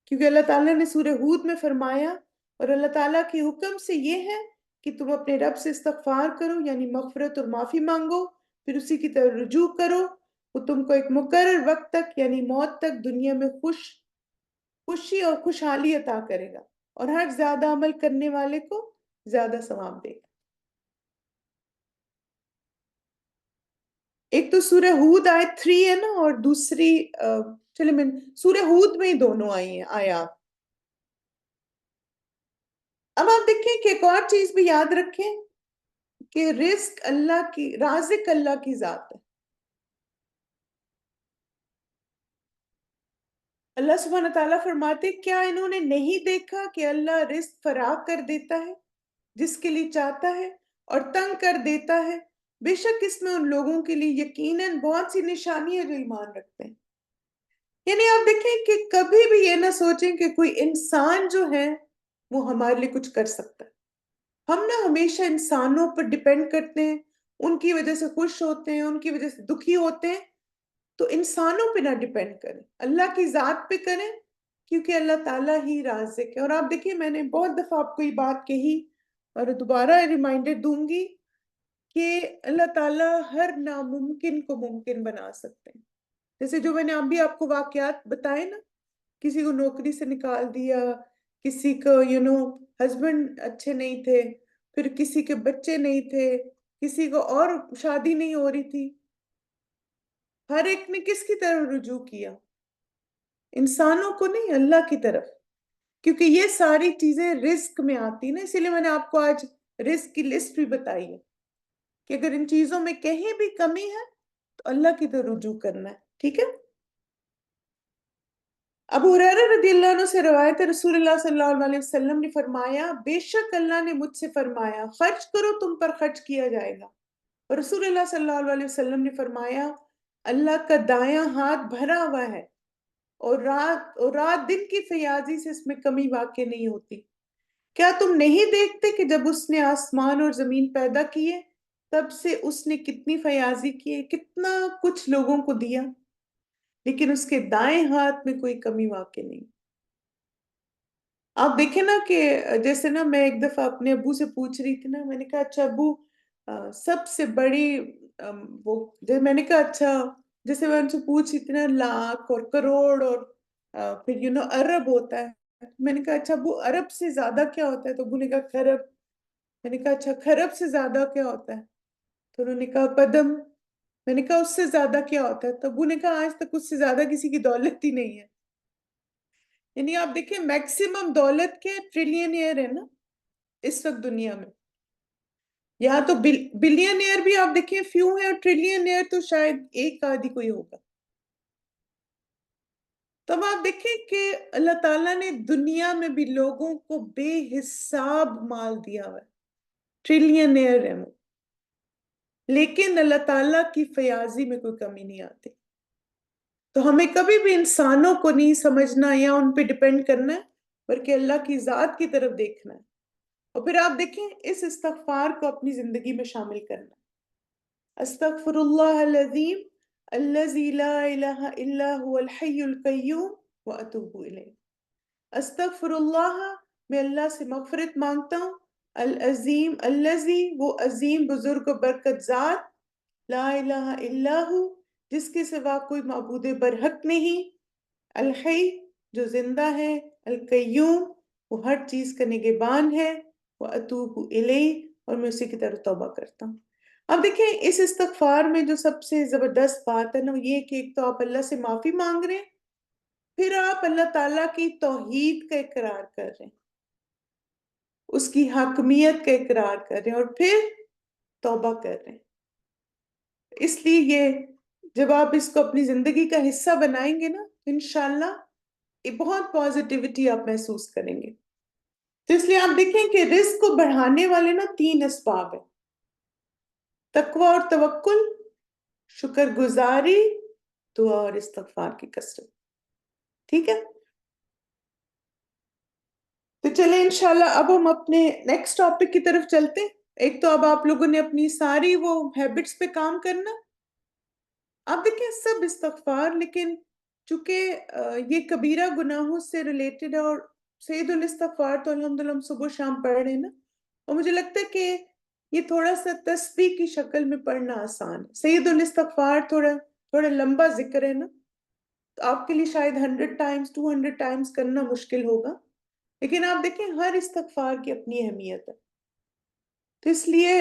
کیونکہ اللہ تعالیٰ نے سورہ ہود میں فرمایا اور اللہ تعالیٰ کے حکم سے یہ ہے کہ تم اپنے رب سے استغفار کرو، یعنی مغفرت اور معافی مانگو، پھر اسی کی طرف رجوع کرو، وہ تم کو ایک مقرر وقت تک یعنی موت تک دنیا میں خوشی اور خوشحالی عطا کرے گا اور ہر زیادہ عمل کرنے والے کو زیادہ ثواب دے گا. ایک تو سورہ ہود آیت 3 ہے نا، اور دوسری چلے میں سورہ ہود میں ہی دونوں آئی ہیں آیات. اب آپ دیکھیں کہ ایک اور چیز بھی یاد رکھیں کہ رزق اللہ کی، رازق اللہ کی ذات ہے. اللہ سبحانہ تعالیٰ فرماتے کیا انہوں نے نہیں دیکھا کہ اللہ رزق فراخ کر دیتا ہے جس کے لیے چاہتا ہے اور تنگ کر دیتا ہے، بے شک اس میں ان لوگوں کے لیے یقیناً بہت سی نشانیاں جو ایمان رکھتے ہیں. یعنی آپ دیکھیں کہ کبھی بھی یہ نہ سوچیں کہ کوئی انسان جو ہے وہ ہمارے لیے کچھ کر سکتا ہے. ہم نا ہمیشہ انسانوں پر ڈیپینڈ کرتے ہیں، ان کی وجہ سے خوش ہوتے ہیں، ان کی وجہ سے دکھی ہوتے ہیں. تو انسانوں پہ نہ ڈیپینڈ کریں، اللہ کی ذات پہ کریں، کیونکہ اللہ تعالیٰ ہی رازق ہے. اور آپ دیکھیے میں نے بہت دفعہ آپ کو یہ بات کہی اور دوبارہ ریمائنڈر دوں گی کہ اللہ تعالیٰ ہر ناممکن کو ممکن بنا سکتے ہیں. جیسے جو میں نے ابھی آپ کو واقعات بتائے نا، کسی کو نوکری سے نکال دیا، کسی کو ہسبینڈ اچھے نہیں تھے، پھر کسی کے بچے نہیں تھے، کسی کو اور شادی نہیں ہو رہی تھی. ہر ایک نے کس کی طرف رجوع کیا؟ انسانوں کو نہیں، اللہ کی طرف. کیونکہ یہ ساری چیزیں رزق میں آتی نا، اسی لیے میں نے آپ کو آج رزق کی لسٹ بھی بتائی ہے کہ اگر ان چیزوں میں کہیں بھی کمی ہے تو اللہ کی طرف رجوع کرنا ہے. ٹھیک ہے. ابو ہریرہ رضی اللہ عنہ سے روایت ہے، رسول اللہ صلی اللہ علیہ وسلم نے فرمایا، بے شک اللہ نے مجھ سے فرمایا خرچ کرو تم پر خرچ کیا جائے گا. اور رسول اللہ صلی اللہ علیہ وسلم نے فرمایا اللہ کا دایاں ہاتھ بھرا ہوا ہے اور رات دن کی فیاضی سے اس میں کمی واقع نہیں ہوتی. کیا تم نہیں دیکھتے کہ جب اس نے آسمان اور زمین پیدا کیے تب سے اس نے کتنی فیاضی کی ہے، کتنا کچھ لوگوں کو دیا، لیکن اس کے دائیں ہاتھ میں کوئی کمی واقع نہیں. آپ دیکھیں نا کہ جیسے نا میں ایک دفعہ اپنے ابو سے پوچھ رہی تھی نا، میں نے کہا اچھا ابو سب سے بڑی وہ میں نے کہا اچھا، جیسے میں ان سے پوچھ رہی تھی نا لاکھ اور کروڑ اور پھر ارب ہوتا ہے. میں نے کہا اچھا ابو ارب سے زیادہ کیا ہوتا ہے؟ تو ابو نے کہا خرب. میں نے کہا اچھا خرب سے زیادہ کیا ہوتا ہے؟ تو انہوں نے کہا پدم. میں نے کہا اس سے زیادہ کیا ہوتا ہے؟ تو ابو نے کہا آج تک اس سے زیادہ کسی کی دولت ہی نہیں ہے. یعنی آپ دیکھیں میکسیمم دولت کے ٹریلینئر ہے نا اس وقت دنیا میں. یا تو بلینئر بھی آپ دیکھیں فیو ہے، اور ٹریلینئر تو شاید ایک آدھی کوئی ہوگا. تب آپ دیکھیں کہ اللہ تعالیٰ نے دنیا میں بھی لوگوں کو بے حساب مال دیا ہوا ہے، ٹریلینئر ہے وہ، لیکن اللہ تعالیٰ کی فیاضی میں کوئی کمی نہیں آتی. تو ہمیں کبھی بھی انسانوں کو نہیں سمجھنا یا ان پہ ڈیپینڈ کرنا ہے، بلکہ اللہ کی ذات کی طرف دیکھنا ہے. اور پھر آپ دیکھیں اس استغفار کو اپنی زندگی میں شامل کرنا ہے. استغفر اللہ العظیم الذی لا الہ الا هو الحی القیوم واتوب الیہ. استغفر اللہ، میں اللہ سے مغفرت مانگتا ہوں، العظیم الذی، وہ عظیم بزرگ و برکت ذات، لا الہ الا ہو، جس کے سوا کوئی معبود برحق نہیں، الحی، جو زندہ ہے، القیوم، وہ ہر چیز کا نگہبان ہے، واتوب الیہ، اور میں اسی کی طرف توبہ کرتا ہوں. اب دیکھیں اس استغفار میں جو سب سے زبردست بات ہے نا، وہ یہ کہ ایک تو آپ اللہ سے معافی مانگ رہے ہیں، پھر آپ اللہ تعالیٰ کی توحید کا اقرار کر رہے ہیں، اس کی حاکمیت کا اقرار کر رہے ہیں، اور پھر توبہ کر رہے ہیں. اس لیے یہ جب آپ اس کو اپنی زندگی کا حصہ بنائیں گے نا تو انشاءاللہ یہ بہت پازیٹیوٹی آپ محسوس کریں گے. تو اس لیے آپ دیکھیں کہ رزق کو بڑھانے والے نا 3 اسباب ہیں: تقوی اور توکل، شکر گزاری، دعا اور استغفار کی کثرت. ٹھیک ہے. تو چلیں انشاءاللہ اب ہم اپنے نیکسٹ ٹاپک کی طرف چلتے ہیں. ایک تو اب آپ لوگوں نے اپنی ساری وہ ہیبٹس پہ کام کرنا. آپ دیکھیں سب استغفار، لیکن چونکہ یہ کبیرہ گناہوں سے ریلیٹڈ ہے، اور سید الاستغفار تو الحمدللہ ہم صبح شام پڑھ رہے ہیں نا، اور مجھے لگتا ہے کہ یہ تھوڑا سا تسبیح کی شکل میں پڑھنا آسان ہے. سید الاستغفار تھوڑا لمبا ذکر ہے نا، تو آپ کے لیے شاید 100 ٹائمز 200 ٹائمز کرنا مشکل ہوگا، لیکن آپ دیکھیں ہر استغفار کی اپنی اہمیت ہے. تو اس لیے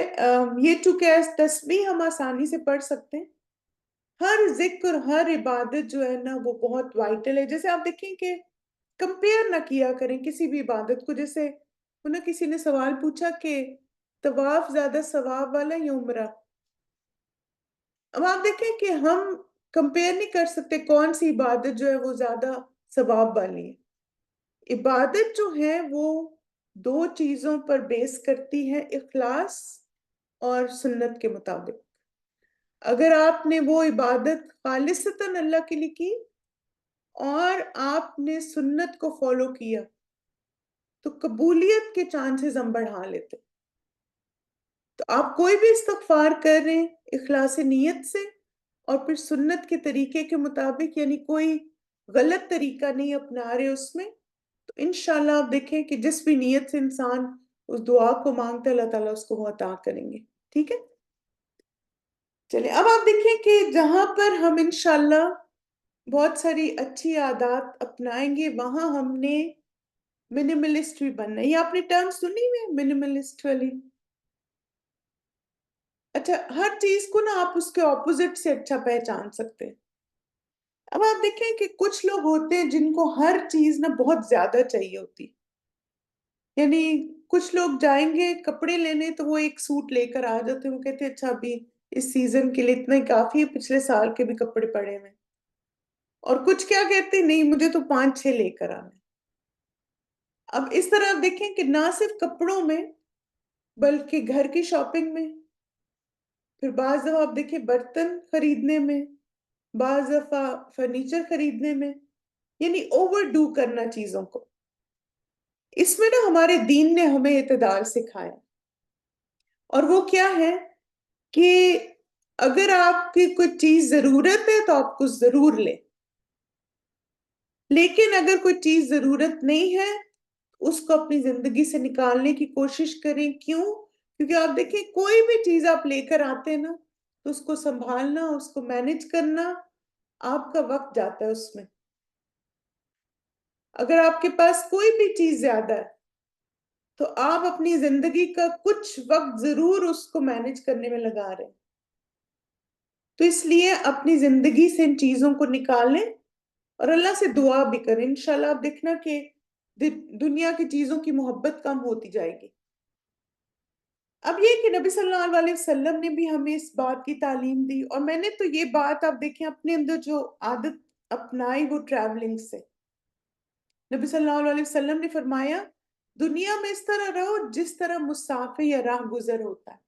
یہ چونکہ تسبیح ہم آسانی سے پڑھ سکتے ہیں، ہر ذکر ہر عبادت جو ہے نا وہ بہت وائٹل ہے. جیسے آپ دیکھیں کہ کمپیئر نہ کیا کریں کسی بھی عبادت کو. جیسے انہیں کسی نے سوال پوچھا کہ طواف زیادہ ثواب والا یا عمرہ. اب آپ دیکھیں کہ ہم کمپیئر نہیں کر سکتے کون سی عبادت جو ہے وہ زیادہ ثواب والی ہے. عبادت جو ہے وہ 2 چیزوں پر بیس کرتی ہے: اخلاص اور سنت کے مطابق. اگر آپ نے وہ عبادت خالصتاً اللہ کے لیے کی اور آپ نے سنت کو فالو کیا تو قبولیت کے چانسز ہم بڑھا لیتے. تو آپ کوئی بھی استغفار کر رہے ہیں اخلاص نیت سے اور پھر سنت کے طریقے کے مطابق، یعنی کوئی غلط طریقہ نہیں اپنا رہے اس میں، تو انشاءاللہ آپ دیکھیں کہ جس بھی نیت سے انسان اس دعا کو مانگتا ہے اللہ تعالیٰ اس کو وہ عطا کریں گے. ٹھیک ہے. چلے اب آپ دیکھیں کہ جہاں پر ہم انشاءاللہ بہت ساری اچھی عادات اپنائیں گے وہاں ہم نے منیملسٹ بھی بننا ہے. یہ آپ نے ٹرم سنی ہوئی ہے منیملسٹ والی؟ اچھا ہر چیز کو نا آپ اس کے اپوزٹ سے اچھا پہچان سکتے ہیں. اب آپ دیکھیں کہ کچھ لوگ ہوتے ہیں جن کو ہر چیز نا بہت زیادہ چاہیے ہوتی. یعنی کچھ لوگ جائیں گے کپڑے لینے تو وہ ایک سوٹ لے کر آ جاتے ہیں. وہ کہتے ہیں اچھا ابھی اس سیزن کے لیے اتنا ہی کافی ہے, پچھلے سال کے بھی کپڑے پڑے ہوئے. اور کچھ کیا کہتے ہیں, نہیں مجھے تو 5-6 لے کر آنا. اب اس طرح آپ دیکھیں کہ نہ صرف کپڑوں میں بلکہ گھر کی شاپنگ میں, پھر بعض دفعہ آپ دیکھیں برتن خریدنے میں, بعض دفعہ فرنیچر خریدنے میں, یعنی اوور ڈو کرنا چیزوں کو. اس میں نا ہمارے دین نے ہمیں اعتدال سکھایا. اور وہ کیا ہے کہ اگر آپ کی کوئی چیز ضرورت ہے تو آپ کو ضرور لیں, لیکن اگر کوئی چیز ضرورت نہیں ہے اس کو اپنی زندگی سے نکالنے کی کوشش کریں. کیوں؟ کیونکہ آپ دیکھیں کوئی بھی چیز آپ لے کر آتے ہیں نا تو اس کو سنبھالنا, اس کو مینج کرنا, آپ کا وقت جاتا ہے اس میں. اگر آپ کے پاس کوئی بھی چیز زیادہ ہے تو آپ اپنی زندگی کا کچھ وقت ضرور اس کو مینج کرنے میں لگا رہے ہیں. تو اس لیے اپنی زندگی سے ان چیزوں کو نکالیں اور اللہ سے دعا بھی کریں. انشاءاللہ آپ دیکھنا کہ دنیا کی چیزوں کی محبت کم ہوتی جائے گی. اب یہ کہ نبی صلی اللہ علیہ وسلم نے بھی ہمیں اس بات کی تعلیم دی, اور میں نے تو یہ بات آپ دیکھیں اپنے اندر جو عادت اپنائی وہ ٹریولنگ سے. نبی صلی اللہ علیہ وسلم نے فرمایا دنیا میں اس طرح رہو جس طرح مسافر یا راہ گزر ہوتا ہے.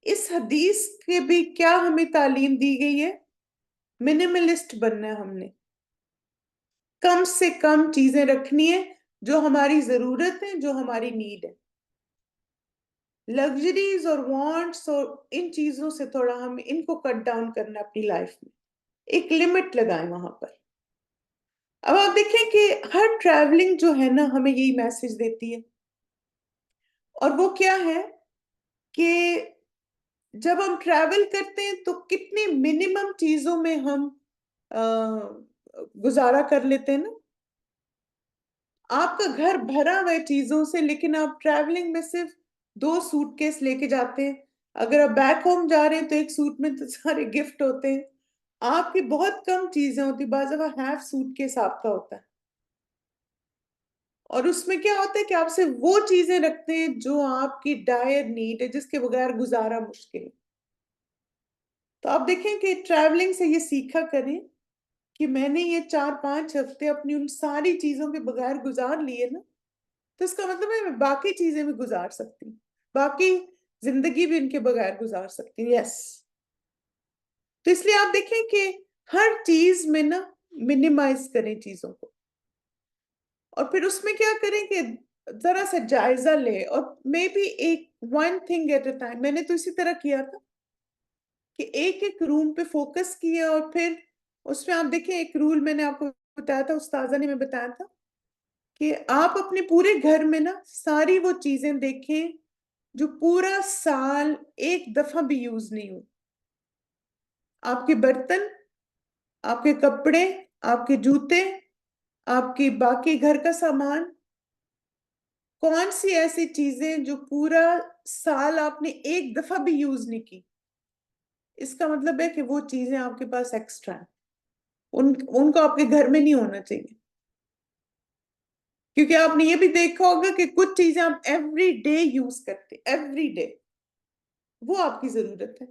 اس حدیث کے بھی کیا ہمیں تعلیم دی گئی ہے؟ منیملسٹ بننا ہے ہم نے. کم سے کم چیزیں رکھنی ہے جو ہماری ضرورت ہے, جو ہماری نیڈ ہے. لگژریز اور وانٹس اور ان چیزوں سے تھوڑا ہمیں ان کو کٹ ڈاؤن کرنا اپنی لائف میں, ایک لمٹ لگائیں وہاں پر. اب آپ دیکھیں کہ ہر ٹریولنگ جو ہے نا ہمیں یہی میسج دیتی ہے, اور وہ کیا ہے کہ جب ہم ٹریول کرتے ہیں تو کتنی منیمم چیزوں میں ہم گزارا کر لیتے ہیں نا. آپ کا گھر بھرا ہوا ہے چیزوں سے, لیکن آپ ٹریولنگ میں صرف 2 سوٹ کیس لے کے جاتے ہیں. اگر آپ بیک ہوم جا رہے ہیں تو ایک سوٹ میں تو سارے گفٹ ہوتے ہیں. آپ کی بہت کم چیزیں ہوتی, بعض دفعہ ہیف سوٹ کیس آپ کا ہوتا ہے. اور اس میں کیا ہوتا ہے کہ آپ سے وہ چیزیں رکھتے ہیں جو آپ کی ڈائر نیڈ ہے, جس کے بغیر گزارا مشکل ہے. تو آپ دیکھیں کہ ٹریولنگ سے یہ سیکھا کریں کہ میں نے یہ 4-5 ہفتے اپنی ان ساری چیزوں کے بغیر گزار لیے نا, تو اس کا مطلب ہے میں باقی چیزیں بھی گزار سکتی ہوں, باقی زندگی بھی ان کے بغیر گزار سکتی ہوں. یس. تو اس لیے آپ دیکھیں کہ ہر چیز میں نا منیمائز کریں چیزوں کو, اور پھر اس میں کیا کریں کہ ذرا سا جائزہ لیں, اور مے بی ایک one thing at a time. میں نے تو اسی طرح کیا تھا کہ ایک ایک روم پہ فوکس کیا, اور پھر اس میں آپ دیکھیں ایک رول میں نے آپ کو بتایا تھا, استاذہ نے میں بتایا تھا کہ آپ اپنے پورے گھر میں نا ساری وہ چیزیں دیکھیں جو پورا سال ایک دفعہ بھی یوز نہیں ہو. آپ کے برتن, آپ کے کپڑے, آپ کے جوتے, آپ کی باقی گھر کا سامان, کون سی ایسی چیزیں جو پورا سال آپ نے ایک دفعہ بھی یوز نہیں کی. اس کا مطلب ہے کہ وہ چیزیں آپ کے پاس ایکسٹرا ہیں, ان کو آپ کے گھر میں نہیں ہونا چاہیے. کیونکہ آپ نے یہ بھی دیکھا ہوگا کہ کچھ چیزیں آپ ایوری ڈے یوز کرتے, ایوری ڈے وہ آپ کی ضرورت ہے.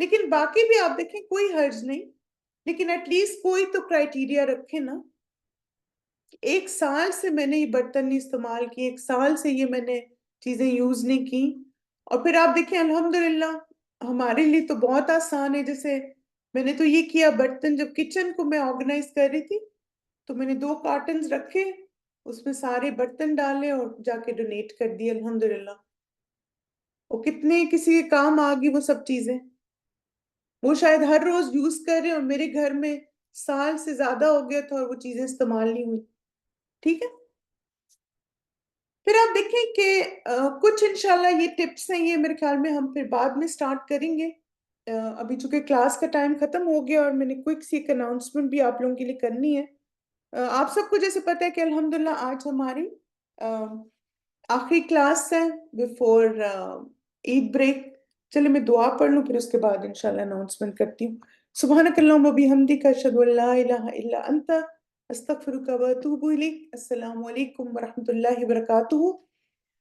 لیکن باقی بھی آپ دیکھیں کوئی حرج نہیں, لیکن ایٹ لیسٹ کوئی تو کرائٹیریا رکھے نا. 1 سال سے میں نے یہ برتن نہیں استعمال کی, 1 سال سے یہ میں نے چیزیں یوز نہیں کی. اور پھر آپ دیکھیں الحمدللہ ہمارے لیے تو بہت آسان ہے. جیسے میں نے تو یہ کیا, برتن جب کچن کو میں آرگنائز کر رہی تھی تو میں نے 2 کارٹنز رکھے, اس میں سارے برتن ڈالے اور جا کے ڈونیٹ کر دیے الحمدللہ. اور کتنے کسی کے کام آ گئی وہ سب چیزیں, وہ شاید ہر روز یوز کر رہے, اور میرے گھر میں سال سے زیادہ ہو گیا تھا اور وہ چیزیں استعمال نہیں ہوئی. ٹھیک ہے. پھر آپ دیکھیں کہ کچھ انشاءاللہ یہ ٹپس ہیں, یہ میرے خیال میں ہم پھر بعد میں سٹارٹ کریں گے ابھی چونکہ کلاس کا ٹائم ختم ہو گیا اور میں نے کوئک سی ایک اناؤنسمنٹ بھی آپ لوگوں کے لیے کرنی ہے. آپ سب کو جیسے پتہ ہے کہ الحمدللہ آج ہماری آخری کلاس ہے بفور عید بریک. چلے میں دعا پڑھ لوں پھر اس کے بعد انشاءاللہ اناؤنسمنٹ کرتی ہوں. سبحانک اللہم و بحمدک اشہد ان لا الہ الا انت استغفرک و اتوب الیک. السلام علیکم ورحمۃ اللہ وبرکاتہ.